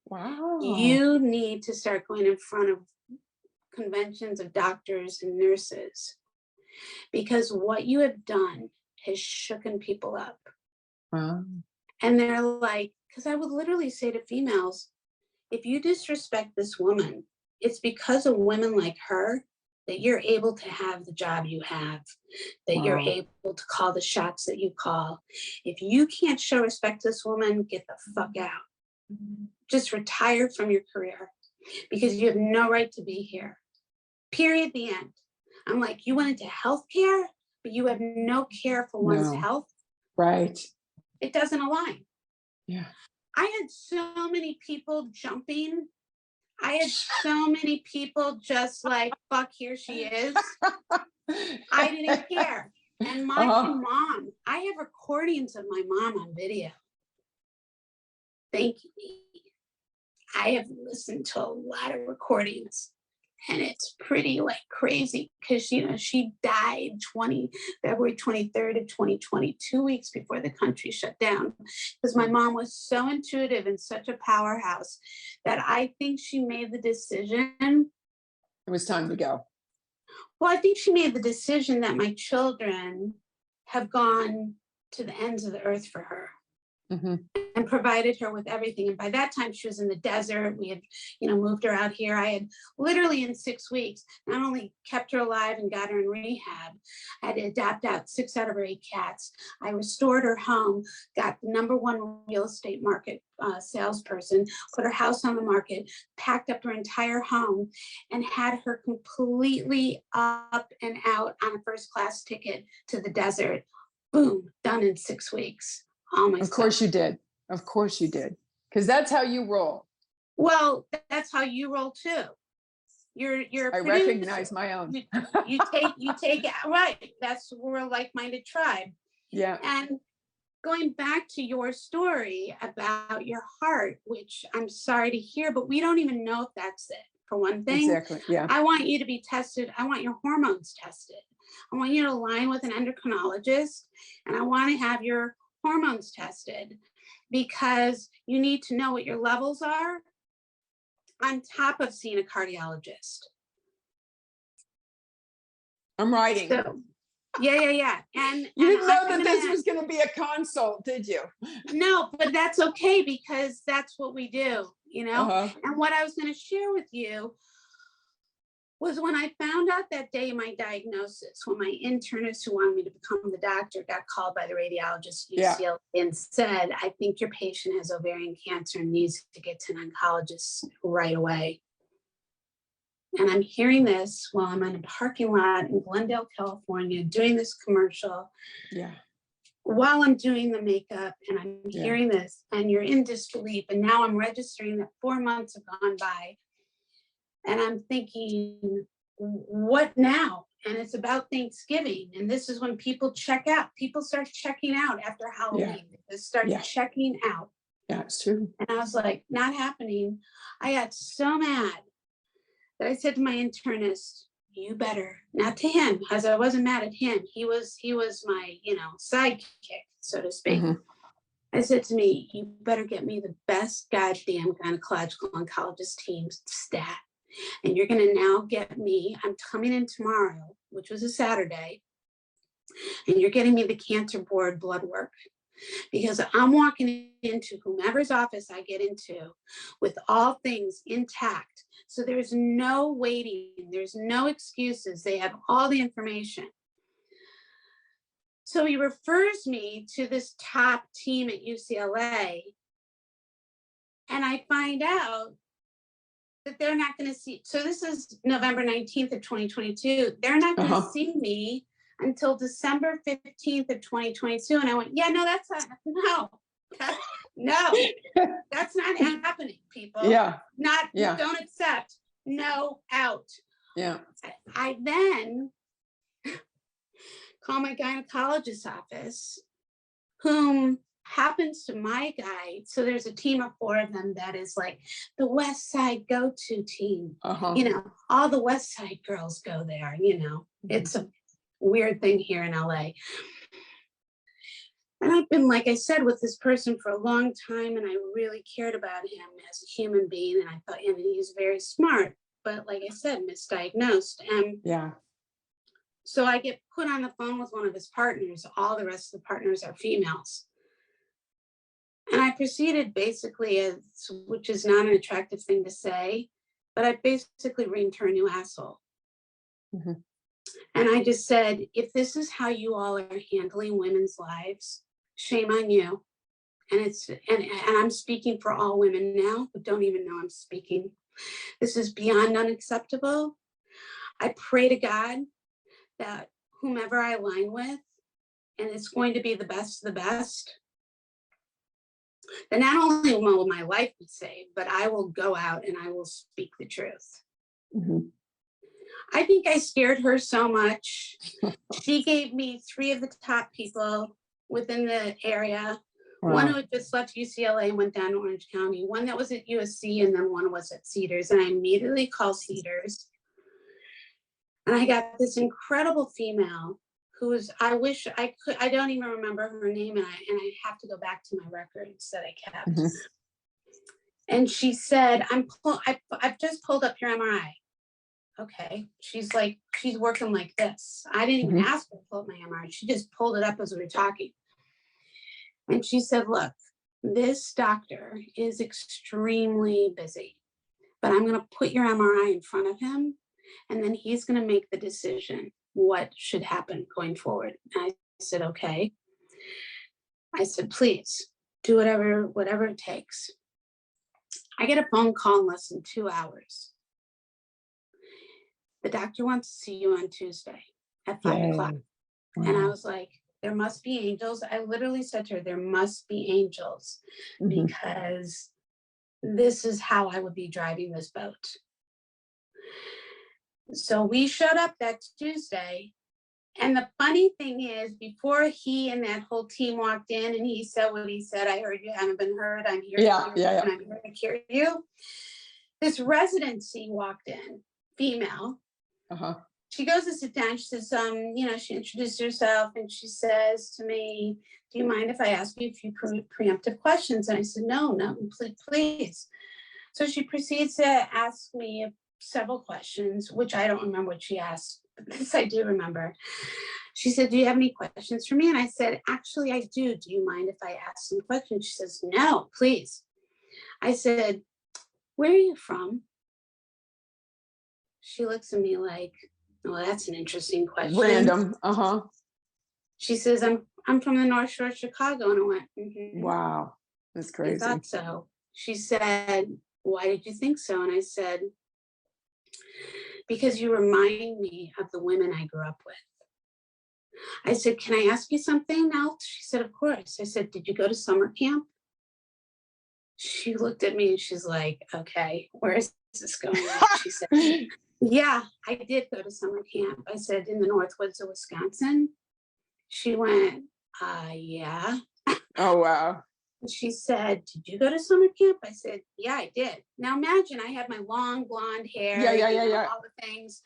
Wow. You need to start going in front of conventions of doctors and nurses, because what you have done has shooken people up. Wow. And they're like, because I would literally say to females, if you disrespect this woman, it's because of women like her that you're able to have the job you have, that you're able to call the shots that you call. If you can't show respect to this woman, get the fuck out. Just retire from your career, because you have no right to be here. Period, the end. I'm like, you went into healthcare, but you have no care for one's health. Right. It doesn't align. Yeah. I had so many people jumping. I had so many people just like, fuck, here she is. I didn't care. And my mom, I have recordings of my mom on video. Thank you. I have listened to a lot of recordings, and it's pretty like crazy, because you know she died February 23rd of 2020, 2 weeks before the country shut down, because my mom was so intuitive and such a powerhouse that I think she made the decision. It was time to go. Well, I think she made the decision that my children have gone to the ends of the earth for her. Mm-hmm. And provided her with everything. And by that time she was in the desert. We had, moved her out here. I had literally in 6 weeks, not only kept her alive and got her in rehab, I had to adapt out 6 out of her 8 cats. I restored her home, got the #1 real estate market salesperson, put her house on the market, packed up her entire home, and had her completely up and out on a first class ticket to the desert. Boom, done in 6 weeks. Of course you did. Of course you did. Because that's how you roll. Well, that's how you roll too. You're I recognize my own. you take right. That's we're a like-minded tribe. Yeah. And going back to your story about your heart, which I'm sorry to hear, but we don't even know if that's it. For one thing, exactly. Yeah. I want you to be tested. I want your hormones tested. I want you to align with an endocrinologist, and I want to have your hormones tested, because you need to know what your levels are on top of seeing a cardiologist. I'm writing. So, yeah. And you didn't know that this was going to be a consult, did you? No, but that's okay, because that's what we do, And what I was going to share with you was when I found out that day my diagnosis, when my internist who wanted me to become the doctor got called by the radiologist at UCLA and said, I think your patient has ovarian cancer and needs to get to an oncologist right away. And I'm hearing this while I'm in a parking lot in Glendale, California, doing this commercial. Yeah. While I'm doing the makeup, and I'm hearing this, and you're in disbelief. And now I'm registering that 4 months have gone by. And I'm thinking, what now? And it's about Thanksgiving. And this is when people check out. People start checking out after Halloween. They start checking out. Yeah, it's true. And I was like, not happening. I got so mad that I said to my internist, you better, not to him, as I wasn't mad at him. He was my, sidekick, so to speak. Mm-hmm. I said to me, you better get me the best goddamn gynecological oncologist team stat. And you're going to now get me, I'm coming in tomorrow, which was a Saturday, and you're getting me the cancer board blood work, because I'm walking into whomever's office I get into with all things intact. So there's no waiting. There's no excuses. They have all the information. So he refers me to this top team at UCLA, and I find out that they're not going to see. So this is November 19th of 2022. They're not going to see me until December 15th of 2022. And I went, no, that's not, that's not happening, people. Don't accept, no, out. Yeah. I then call my gynecologist's office, whom happens to my guy. So there's a team of 4 of them that is like the West Side go-to team. You know, all the West Side girls go there, you know. It's a weird thing here in LA. And I've been, like I said, with this person for a long time, and I really cared about him as a human being. And I thought, and he's very smart, but like I said, misdiagnosed. And Yeah. so I get put on the phone with one of his partners. All the rest of the partners are females. And I proceeded basically as, which is not an attractive thing to say, but I basically reamed her a new asshole. And I just said, if this is how you all are handling women's lives, shame on you. And it's, and I'm speaking for all women now, who don't even know I'm speaking. This is beyond unacceptable. I pray to God that whomever I align with, and it's going to be the best of the best, that not only will my life be saved, but I will go out and I will speak the truth. I think I scared her so much. She gave me 3 of the top people within the area. Wow. One who had just left UCLA and went down to Orange County, one that was at USC, and then one was at Cedars. And I immediately called Cedars. And I got this incredible female who was, I wish I could, I don't even remember her name, and I have to go back to my records that I kept. And she said, I've just pulled up your MRI. Okay. She's like, she's working like this. I didn't even ask her to pull up my MRI. She just pulled it up as we were talking. And she said, look, this doctor is extremely busy, but I'm going to put your MRI in front of him, and then he's going to make the decision what should happen going forward. And I said, okay. I said, please do whatever it takes. I get a phone call in less than 2 hours. The doctor wants to see you on Tuesday at 5 o'clock. And I was like, there must be angels. I literally said to her, there must be angels, because this is how I would be driving this boat. So we showed up that Tuesday. And the funny thing is, before he and that whole team walked in and he said what he said, I heard you haven't been heard. I'm here to hear you, and I'm here to hear you. This residency walked in, female. She goes to sit down. She says, you know, she introduced herself and she says to me, do you mind if I ask you a few preemptive questions? And I said, no, please. So she proceeds to ask me several questions, which I don't remember what she asked. This I do remember. She said, do you have any questions for me? And I said, actually, I do. Do you mind if I ask some questions? She says, no, please. I said, where are you from? She looks at me like, well, that's an interesting question. Random. She says, I'm from the North Shore of Chicago. And I went, wow, that's crazy. I thought so. She said, why did you think so? And I said, because you remind me of the women I grew up with. I said, can I ask you something else? She said, of course. I said, did you go to summer camp? She looked at me and she's like, okay, where is this going? She said, yeah, I did go to summer camp. I said, in the Northwoods of Wisconsin. She went, yeah. Oh, wow. She said, did you go to summer camp? I said, yeah, I did. Now imagine I had my long blonde hair, all the things.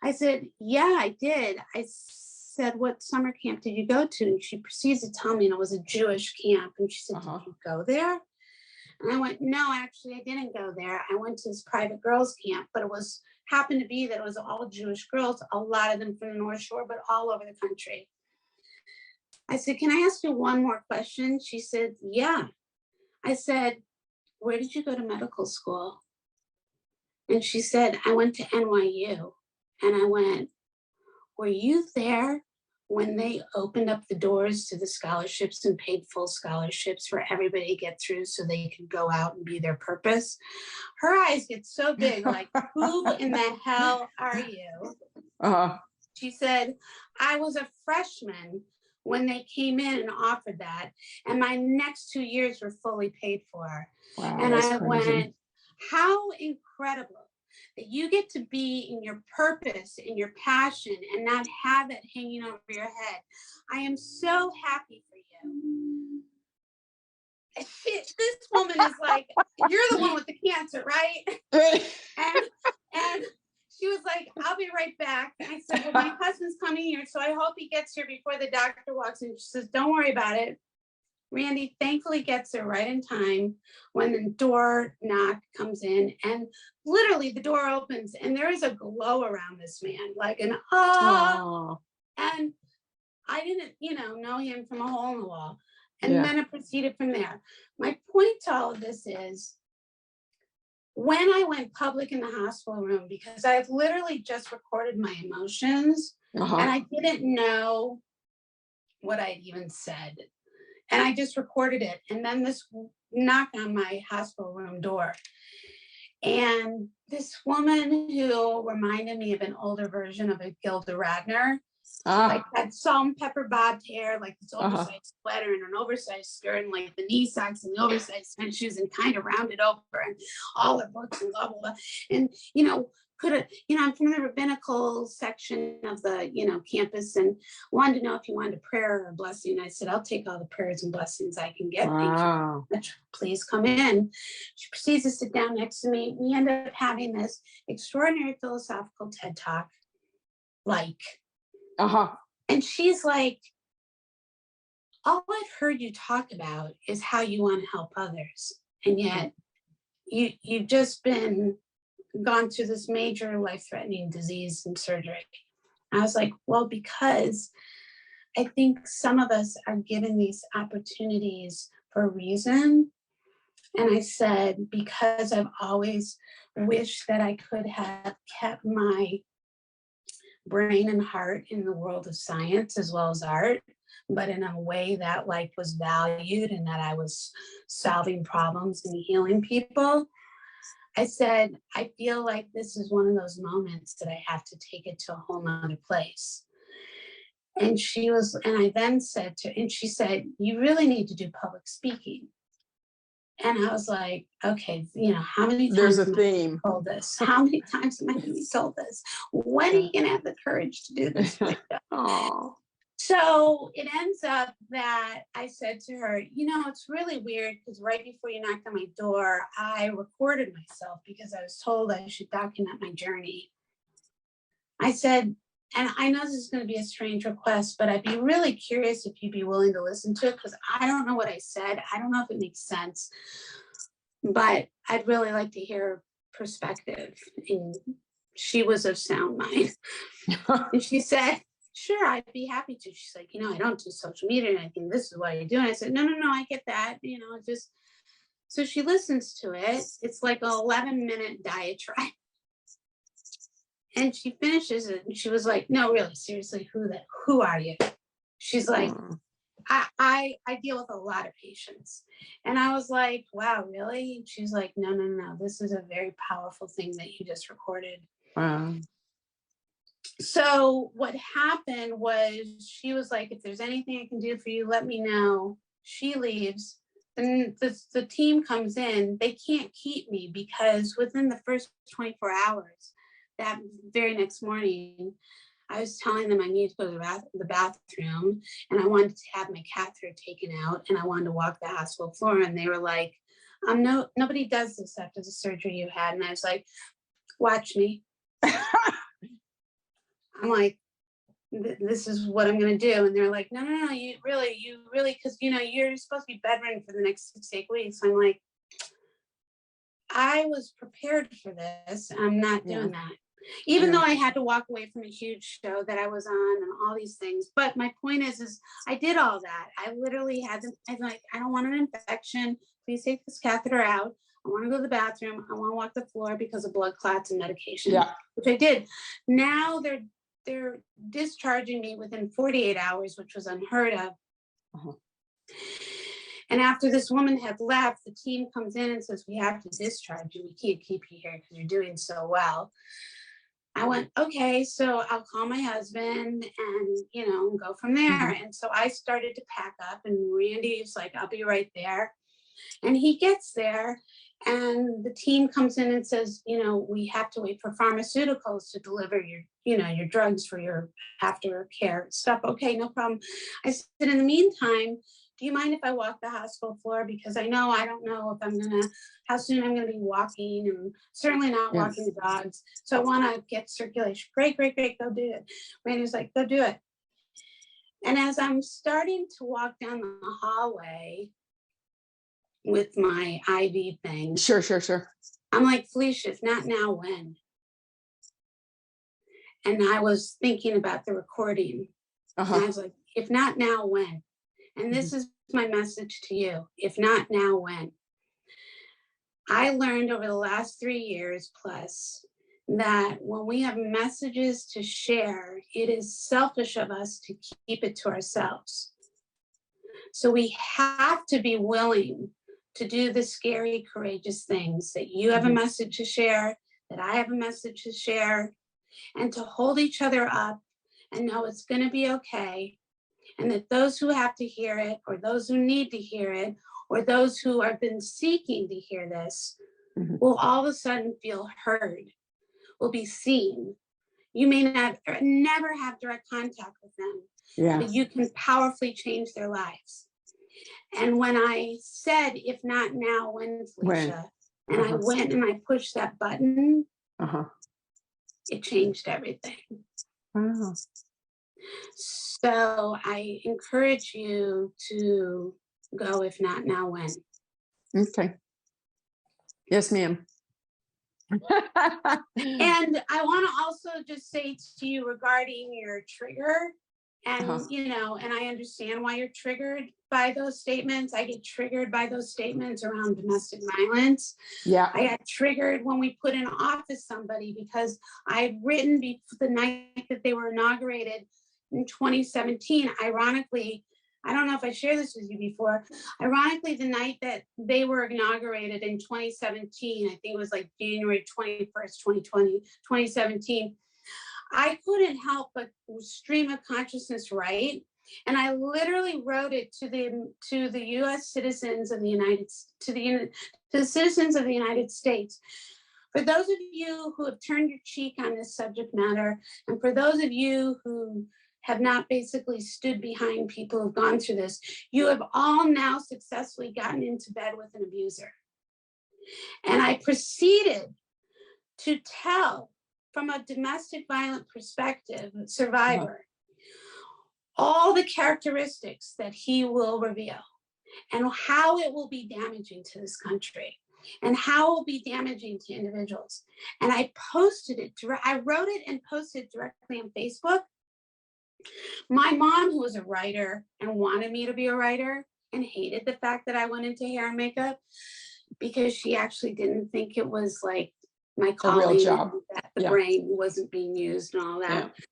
I said, yeah, I did. I said, what summer camp did you go to? And she proceeds to tell me, and it was a Jewish camp. And she said, did you go there? And I went, no, actually, I didn't go there. I went to this private girls camp, but it happened to be that it was all Jewish girls, a lot of them from the North Shore, but all over the country. I said, can I ask you one more question? She said, yeah. I said, where did you go to medical school? And she said, I went to NYU. And I went, were you there when they opened up the doors to the scholarships and paid full scholarships for everybody to get through so they could go out and be their purpose? Her eyes get so big, like, who in the hell are you? She said, I was a freshman when they came in and offered that, and my next 2 years were fully paid for. Wow, and I crazy. went, how incredible that you get to be in your purpose, in your passion, and not have that hanging over your head. I am so happy for you. this woman is like, you're the one with the cancer, right? And she was like, I'll be right back. And I said, well, my husband's coming here, so I hope he gets here before the doctor walks in. She says, don't worry about it. Randy thankfully gets there right in time when the door knock comes in, and literally the door opens and there is a glow around this man, like an and I didn't, know him from a hole in the wall. And then it proceeded from there. My point to all of this is, when I went public in the hospital room, because I had literally just recorded my emotions and I didn't know what I'd even said. And I just recorded it. And then this knock on my hospital room door. And this woman who reminded me of an older version of a Gilda Radner, like that salt and pepper bobbed hair, like this oversized sweater and an oversized skirt and like the knee socks and the oversized tennis shoes and kind of rounded over and all her books and blah, blah, blah. And, I'm from the rabbinical section of the, campus, and wanted to know if you wanted a prayer or a blessing. I said, I'll take all the prayers and blessings I can get. Thank you. Please come in. She proceeds to sit down next to me. We end up having this extraordinary philosophical TED Talk, and she's like, all I've heard you talk about is how you want to help others. And yet you've just gone through this major life-threatening disease and surgery. I was like, well, because I think some of us are given these opportunities for a reason. And I said, because I've always wished that I could have kept my brain and heart in the world of science as well as art, but in a way that was valued and that I was solving problems and healing people. I said, I feel like this is one of those moments that I have to take it to a whole nother place. And I then said and she said, you really need to do public speaking. And I was like, okay, how many times there's a theme. Told this? How many times am I going to be told this? When are you going to have the courage to do this? So it ends up that I said to her, it's really weird because right before you knocked on my door, I recorded myself because I was told I should document my journey. I said, and I know this is going to be a strange request, but I'd be really curious if you'd be willing to listen to it, because I don't know what I said. I don't know if it makes sense, but I'd really like to hear her perspective. And she was of sound mind. And she said, sure, I'd be happy to. She's like, I don't do social media and I think this is what I do. And I said, no, I get that. So she listens to it. It's like an 11-minute diatribe. And she finishes it and she was like, no, really, seriously, who are you? She's like, I deal with a lot of patients. And I was like, wow, really? And she's like, no, this is a very powerful thing that you just recorded. Wow. So what happened was she was like, if there's anything I can do for you, let me know. She leaves. And the team comes in. They can't keep me because within the first 24 hours, that very next morning, I was telling them I needed to go to the bathroom and I wanted to have my catheter taken out and I wanted to walk the hospital floor. And they were like, nobody does this after the surgery you had. And I was like, watch me. I'm like, this is what I'm going to do. And they're like, no, you really, because, you're supposed to be bedridden for the next 6 to 8 weeks. I'm like, I was prepared for this. I'm not doing that. Even though I had to walk away from a huge show that I was on and all these things. But my point is I did all that. I literally I was like, I don't want an infection. Please take this catheter out. I want to go to the bathroom. I want to walk the floor because of blood clots and medication, which I did. Now they're discharging me within 48 hours, which was unheard of. And after this woman had left, the team comes in and says, we have to discharge you. We can't keep you here because you're doing so well. I went, okay, so I'll call my husband and, go from there. And so I started to pack up and Randy's like, I'll be right there. And he gets there and the team comes in and says, we have to wait for pharmaceuticals to deliver your drugs for your aftercare stuff. Okay, no problem. I said, in the meantime, do you mind if I walk the hospital floor? Because I don't know if how soon I'm gonna be walking, and certainly not walking the dogs. So I wanna get circulation. Great, great, great, go do it. Randy was like, go do it. And as I'm starting to walk down the hallway with my IV thing. Sure. I'm like, Felicia, if not now, when? And I was thinking about the recording. And I was like, if not now, when? And this is my message to you. If not now, when? I learned over the last 3 years plus that when we have messages to share, it is selfish of us to keep it to ourselves. So we have to be willing to do the scary, courageous things that you have a message to share, that I have a message to share, and to hold each other up and know it's going to be okay. And that those who have to hear it, or those who need to hear it, or those who have been seeking to hear this, will all of a sudden feel heard, will be seen. You may never have direct contact with them, but you can powerfully change their lives. And when I said, if not now, when, Felicia, and I went and I pushed that button, it changed everything. Wow. So I encourage you to go, if not now, when. Okay. Yes, ma'am. And I want to also just say to you regarding your trigger, and and I understand why you're triggered by those statements. I get triggered by those statements around domestic violence. Yeah. I got triggered when we put in office somebody because I'd written the night that they were inaugurated in 2017. Ironically, I don't know if I shared this with you before. Ironically, the night that they were inaugurated in 2017, I think it was like January 21st, 2017, I couldn't help but stream of consciousness, right? And I literally wrote it to the U.S. citizens of the to the citizens of the United States. For those of you who have turned your cheek on this subject matter, and for those of you who have not basically stood behind people who've gone through this, you have all now successfully gotten into bed with an abuser. And I proceeded to tell, from a domestic violence perspective, survivor, all the characteristics that he will reveal and how it will be damaging to this country and how it will be damaging to individuals. And I posted it, I wrote it and posted it directly on Facebook. My mom, who was a writer and wanted me to be a writer and hated the fact that I went into hair and makeup, because she actually didn't think it was like my calling, a real job, that the brain wasn't being used and all that. Yeah.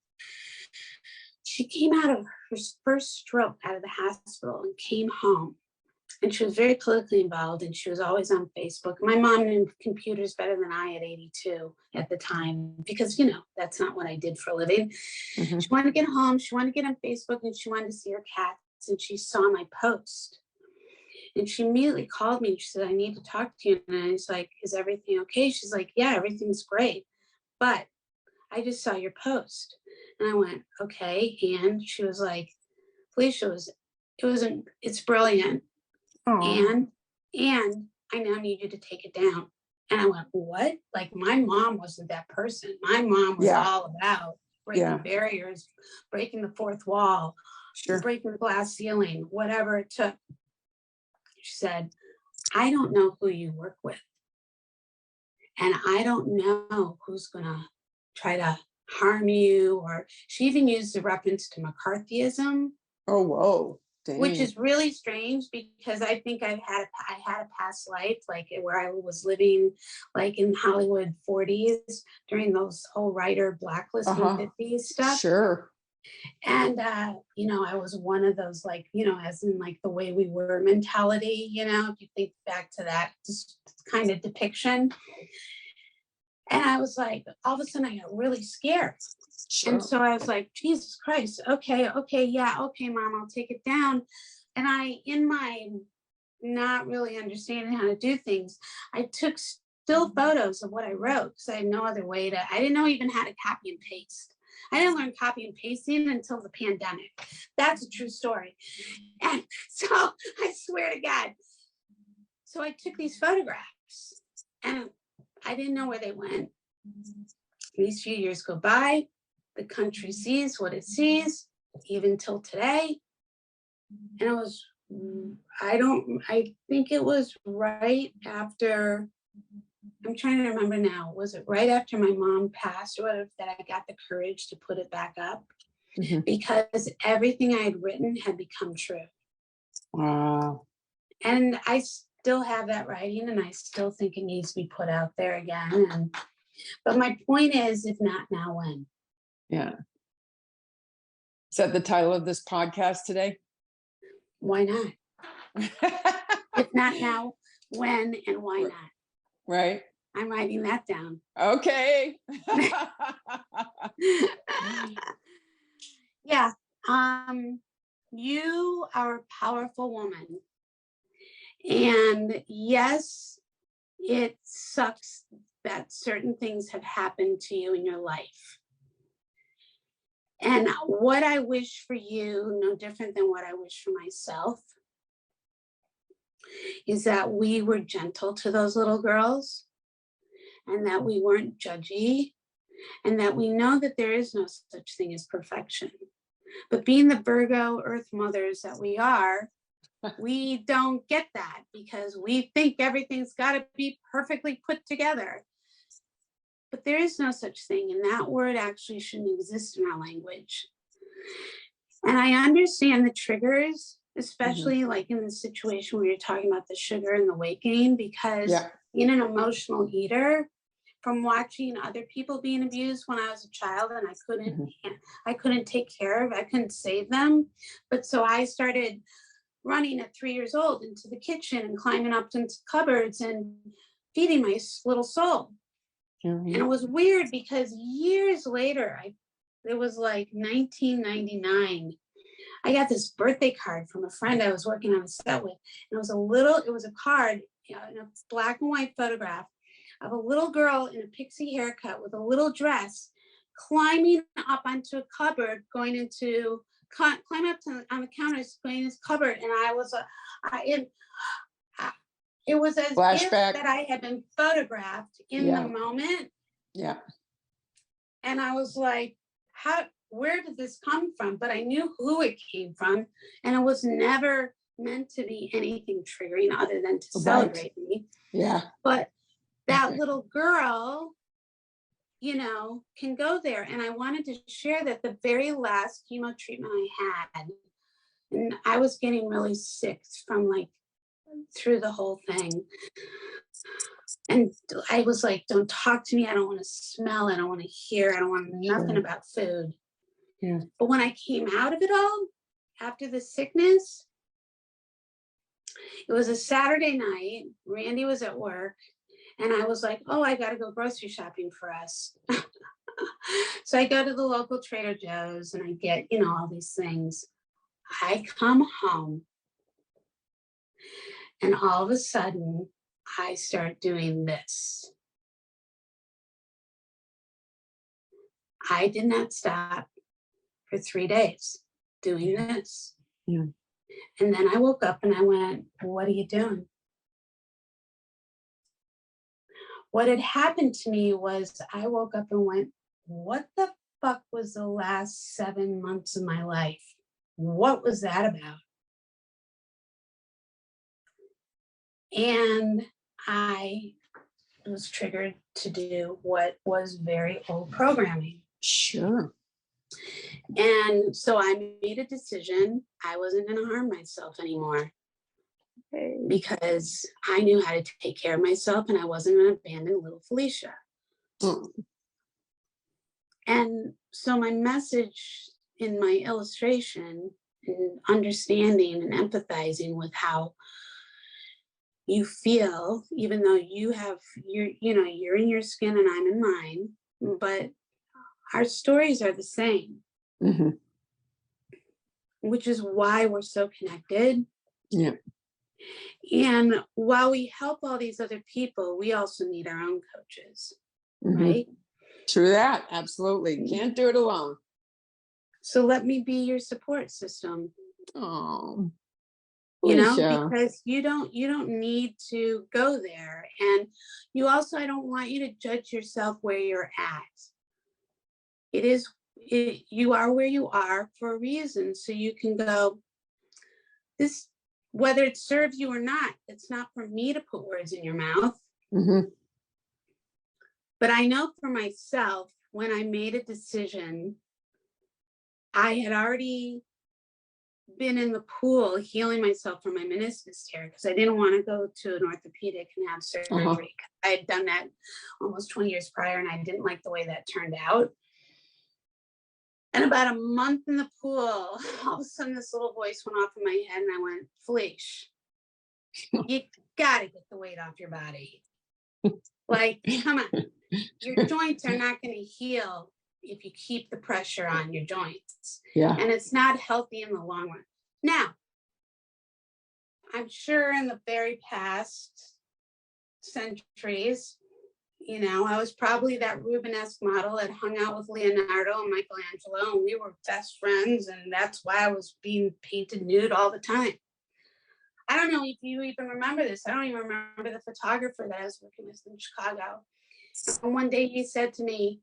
She came out of her first stroke out of the hospital and came home, and she was very politically involved, and she was always on Facebook. My mom knew computers better than I at 82 at the time, because that's not what I did for a living. She wanted to get home, she wanted to get on Facebook, and she wanted to see her cats, and she saw my post. And she immediately called me and she said, I need to talk to you. And I was like, is everything okay? She's like, yeah, everything's great. But I just saw your post. And I went, okay. And she was like, Felicia, it's brilliant. Aww. And I now need you to take it down. And I went, what? Like, my mom wasn't that person. My mom was all about breaking barriers, breaking the fourth wall, breaking the glass ceiling, whatever it took. She said, I don't know who you work with. And I don't know who's going to try to harm you. Or she even used a reference to McCarthyism. Oh, whoa. Dang. Which is really strange, because I think I had a past life, like where I was living like in Hollywood 40s during those whole writer blacklisting 50s stuff. Sure. And, I was one of those, like, as in like the way we were mentality, if you think back to that kind of depiction. And I was like, all of a sudden I got really scared. Sure. And so I was like, Jesus Christ. Okay. Yeah. Okay, Mom, I'll take it down. And I, in my not really understanding how to do things, I took still photos of what I wrote, because I had no other way I didn't know even how to copy and paste. I didn't learn copy and pasting until the pandemic. That's a true story. And so I swear to God. So I took these photographs and I didn't know where they went. These few years go by, the country sees what it sees, even till today. And it was, I think it was right after, I'm trying to remember now, was it right after my mom passed or whatever that I got the courage to put it back up? Because everything I had written had become true. Wow. And I still have that writing and I still think it needs to be put out there again. But my point is, if not now, when? Yeah. Is that the title of this podcast today? Why not? If not now, when and why not? Right. I'm writing that down. Okay. Yeah. You are a powerful woman. And yes, it sucks that certain things have happened to you in your life. And what I wish for you, no different than what I wish for myself, is that we were gentle to those little girls and that we weren't judgy and that we know that there is no such thing as perfection. But being the Virgo Earth mothers that we are, we don't get that because we think everything's got to be perfectly put together. But there is no such thing, and that word actually shouldn't exist in our language. And I understand the triggers, especially like in the situation where you're talking about the sugar and the weight gain, because being an emotional eater, from watching other people being abused when I was a child and I couldn't take care of, I couldn't save them. But so I started running at 3 years old into the kitchen and climbing up into cupboards and feeding my little soul. And it was weird because years later, it was like 1999. I got this birthday card from a friend I was working on a set with. And it was a card, in a black and white photograph of a little girl in a pixie haircut with a little dress climbing up onto a cupboard, climbing up on the counters, going in this cupboard. And it was as Flashback. if that I had been photographed in the moment. Yeah. And I was like, where did this come from? But I knew who it came from. And it was never meant to be anything triggering other than to celebrate me. Yeah. But that little girl, can go there. And I wanted to share that the very last chemo treatment I had, and I was getting really sick from through the whole thing. And I was like, don't talk to me. I don't want to smell. I don't want to hear. I don't want nothing about food. Yeah. But when I came out of it all, after the sickness, it was a Saturday night. Randy was at work. And I was like, oh, I got to go grocery shopping for us. So I go to the local Trader Joe's and I get, all these things. I come home. And all of a sudden, I start doing this. I did not stop for 3 days doing this. Yeah. And then I woke up and I went, what are you doing? What had happened to me was I woke up and went, what the fuck was the last 7 months of my life? What was that about? And I was triggered to do what was very old programming. Sure. And so I made a decision. I wasn't going to harm myself anymore because I knew how to take care of myself and I wasn't going to abandon little Felicia. And so my message in my illustration and understanding and empathizing with how you feel, even though you're in your skin and I'm in mine, but our stories are the same, which is why we're so connected. Yeah. And while we help all these other people, we also need our own coaches, right? True that. Absolutely. Can't do it alone. So let me be your support system. Oh, You know, Felicia. because you don't need to go there. And you also, I don't want you to judge yourself where you're at. You are where you are for a reason. So you can go, this, whether it serves you or not, it's not for me to put words in your mouth. Mm-hmm. But I know for myself, when I made a decision, I had already been in the pool healing myself from my meniscus tear because I didn't want to go to an orthopedic and have surgery. I had done that almost 20 years prior and I didn't like the way that turned out. And about a month in the pool, all of a sudden this little voice went off in my head and I went, Felicia, you gotta get the weight off your body. Like, come on, your joints are not going to heal if you keep the pressure on your joints. Yeah. And it's not healthy in the long run. Now, I'm sure in the very past centuries, you know, I was probably that Rubenesque model that hung out with Leonardo and Michelangelo, and we were best friends, and that's why I was being painted nude all the time. I don't know if you even remember this. I don't even remember the photographer that I was working with in Chicago. And one day he said to me,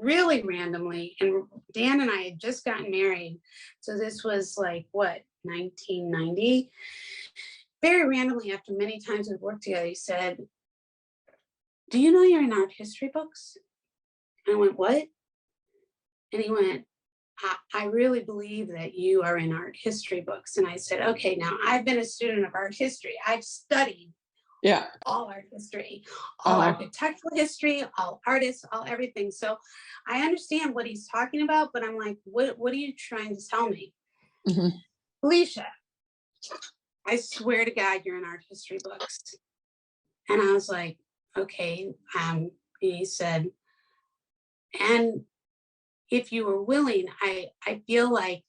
really randomly, and Dan and I had just gotten married, so this was like, what, 1990? Very randomly, after many times we've worked together, he said, do you know you're in art history books? And I went, what? And he went, I really believe that you are in art history books. And I said, okay, now I've been a student of art history. I've studied all art history, all architectural history, all artists, all everything. So I understand what he's talking about, but I'm like, what are you trying to tell me? Mm-hmm. Felicia, I swear to God, you're in art history books. And I was like, okay. He said, and if you were willing, I feel like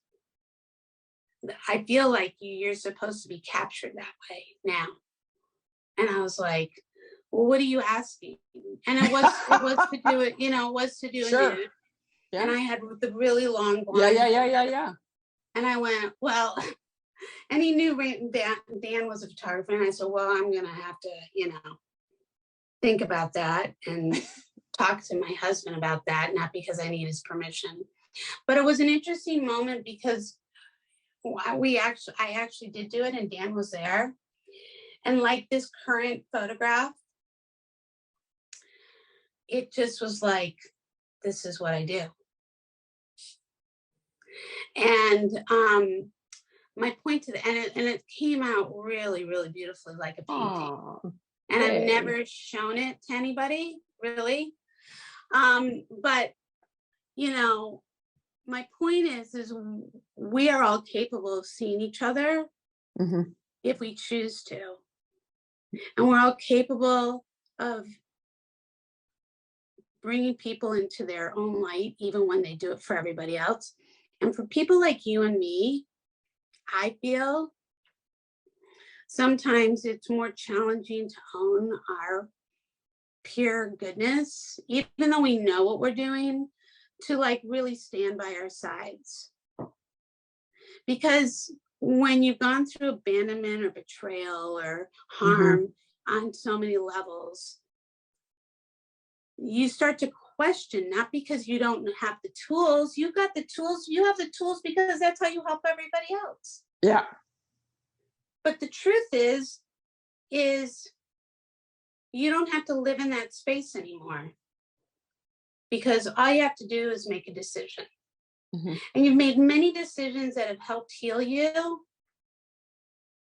you're supposed to be captured that way now. And I was like, well, what are you asking? And it was to do it, you know, it was to do sure. a nude. Yeah. And I had the really long blonde. Yeah. And I went, well, and he knew Dan was a photographer. And I said, well, I'm going to have to, you know, think about that and talk to my husband about that, not because I need his permission. But it was an interesting moment because I actually did do it and Dan was there. And like this current photograph, it just was like, this is what I do. And my point to the and it came out really, really beautifully, like a painting. Aww, and I've never shown it to anybody, really. But you know, my point is we are all capable of seeing each other if we choose to. And we're all capable of bringing people into their own light, even when they do it for everybody else. And for people like you and me, I feel sometimes it's more challenging to own our pure goodness, even though we know what we're doing, to like really stand by our sides. Because when you've gone through abandonment or betrayal or harm on so many levels, you start to question, not because you don't have the tools. You've got the tools. You have the tools because that's how you help everybody else. Yeah. But the truth is you don't have to live in that space anymore, because all you have to do is make a decision. And you've made many decisions that have helped heal you.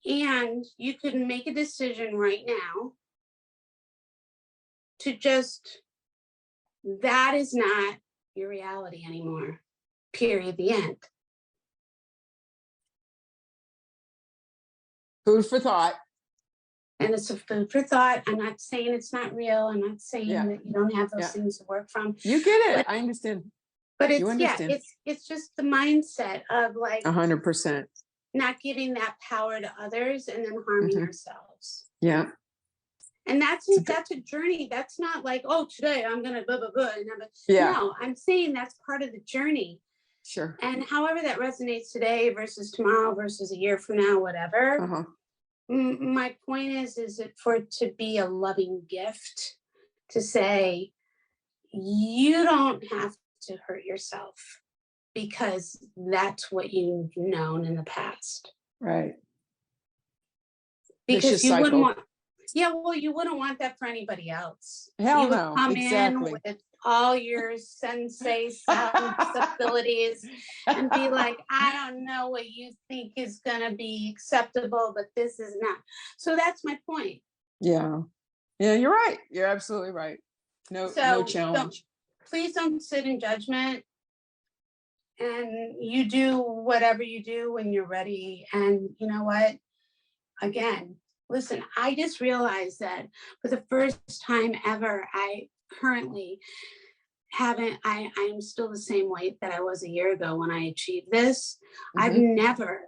And you could make a decision right now to just, that is not your reality anymore. Period. The end. Food for thought. And it's a food for thought. I'm not saying it's not real. I'm not saying that you don't have those things to work from. You get it. But I understand. But it's it's just the mindset of like 100%. Not giving that power to others and then harming ourselves. Yeah. And that's a journey. That's not like, oh, today I'm gonna blah blah blah. Yeah. No, I'm saying that's part of the journey. Sure. And however that resonates today versus tomorrow versus a year from now, whatever. Uh-huh. My point is it for it to be a loving gift to say, you don't have to hurt yourself because that's what you've known in the past. Right. Because you wouldn't want, yeah, well, you wouldn't want that for anybody else. Hell you would no, come exactly. in with all your sensei abilities and be like, I don't know what you think is going to be acceptable, but this is not. So that's my point. Yeah. Yeah, you're right. You're absolutely right. No challenge. Please don't sit in judgment. And you do whatever you do when you're ready. And you know what? Again, listen, I just realized that for the first time ever, I currently I'm still the same weight that I was a year ago when I achieved this. I've never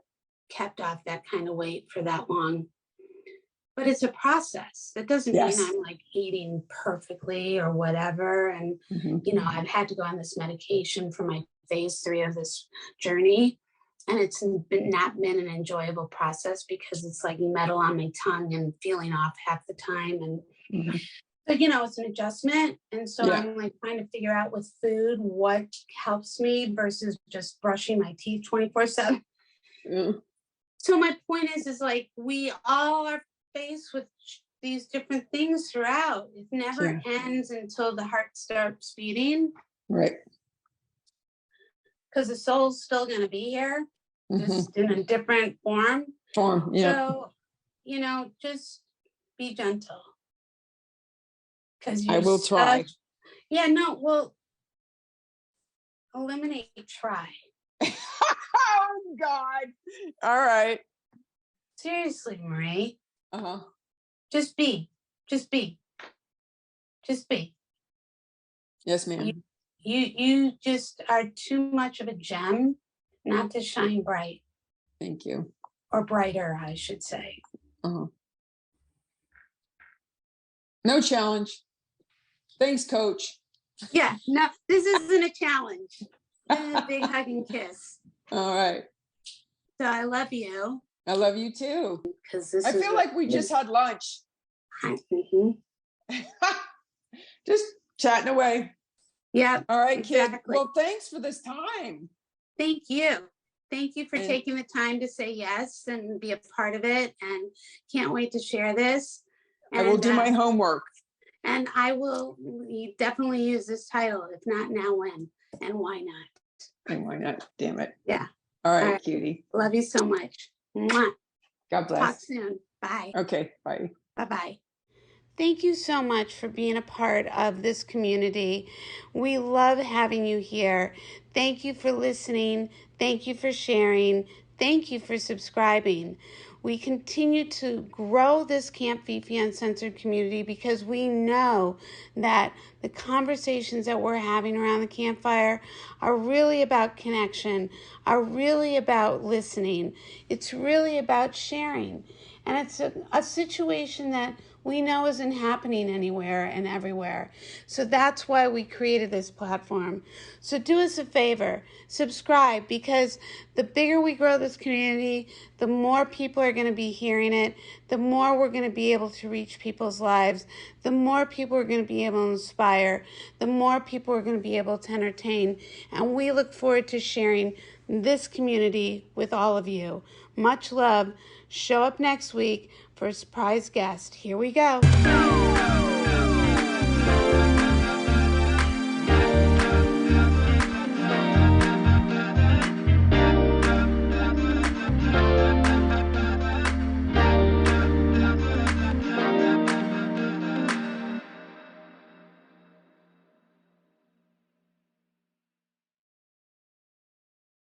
kept off that kind of weight for that long. But it's a process. That doesn't mean I'm like eating perfectly or whatever. And, you know, I've had to go on this medication for my phase 3 of this journey. And it's not been an enjoyable process because it's like metal on my tongue and feeling off half the time. And but, you know, it's an adjustment. And so I'm like trying to figure out with food what helps me versus just brushing my teeth 24/7. So my point is like we all are faced with these different things throughout. It never ends until the heart starts beating. Right. Because the soul's still going to be here, just in a different form. So, you know, just be gentle. Because I will try. Yeah, no, well, eliminate try. Oh, God. All right. Seriously, Marie. Just be. Just be. Just be. Yes, ma'am. You just are too much of a gem not to shine bright. Thank you. Or brighter, I should say. No challenge. Thanks, Coach. Yeah, no, this isn't a challenge. This is a big hug and kiss. All right. So I love you. I love you too. Because I feel like we just had lunch. Just chatting away. Yeah. All right, kid. Well, thanks for this time. Thank you. Thank you for taking the time to say yes and be a part of it. And can't wait to share this. And, I will do my homework. And I will definitely use this title. If not now, when? And why not? And why not? Damn it. Yeah. All right, cutie. Love you so much. Mwah. God bless. Talk soon. Bye. Okay. Bye. Bye-bye. Thank you so much for being a part of this community. We love having you here. Thank you for listening. Thank you for sharing. Thank you for subscribing. We continue to grow this Camp Fifi Uncensored community because we know that the conversations that we're having around the campfire are really about connection, are really about listening. It's really about sharing. And it's a situation that we know isn't happening anywhere and everywhere. So that's why we created this platform. So do us a favor, subscribe, because the bigger we grow this community, the more people are going to be hearing it, the more we're going to be able to reach people's lives, the more people are going to be able to inspire, the more people are going to be able to entertain. And we look forward to sharing this community with all of you. Much love. Show up next week for a surprise guest. Here we go.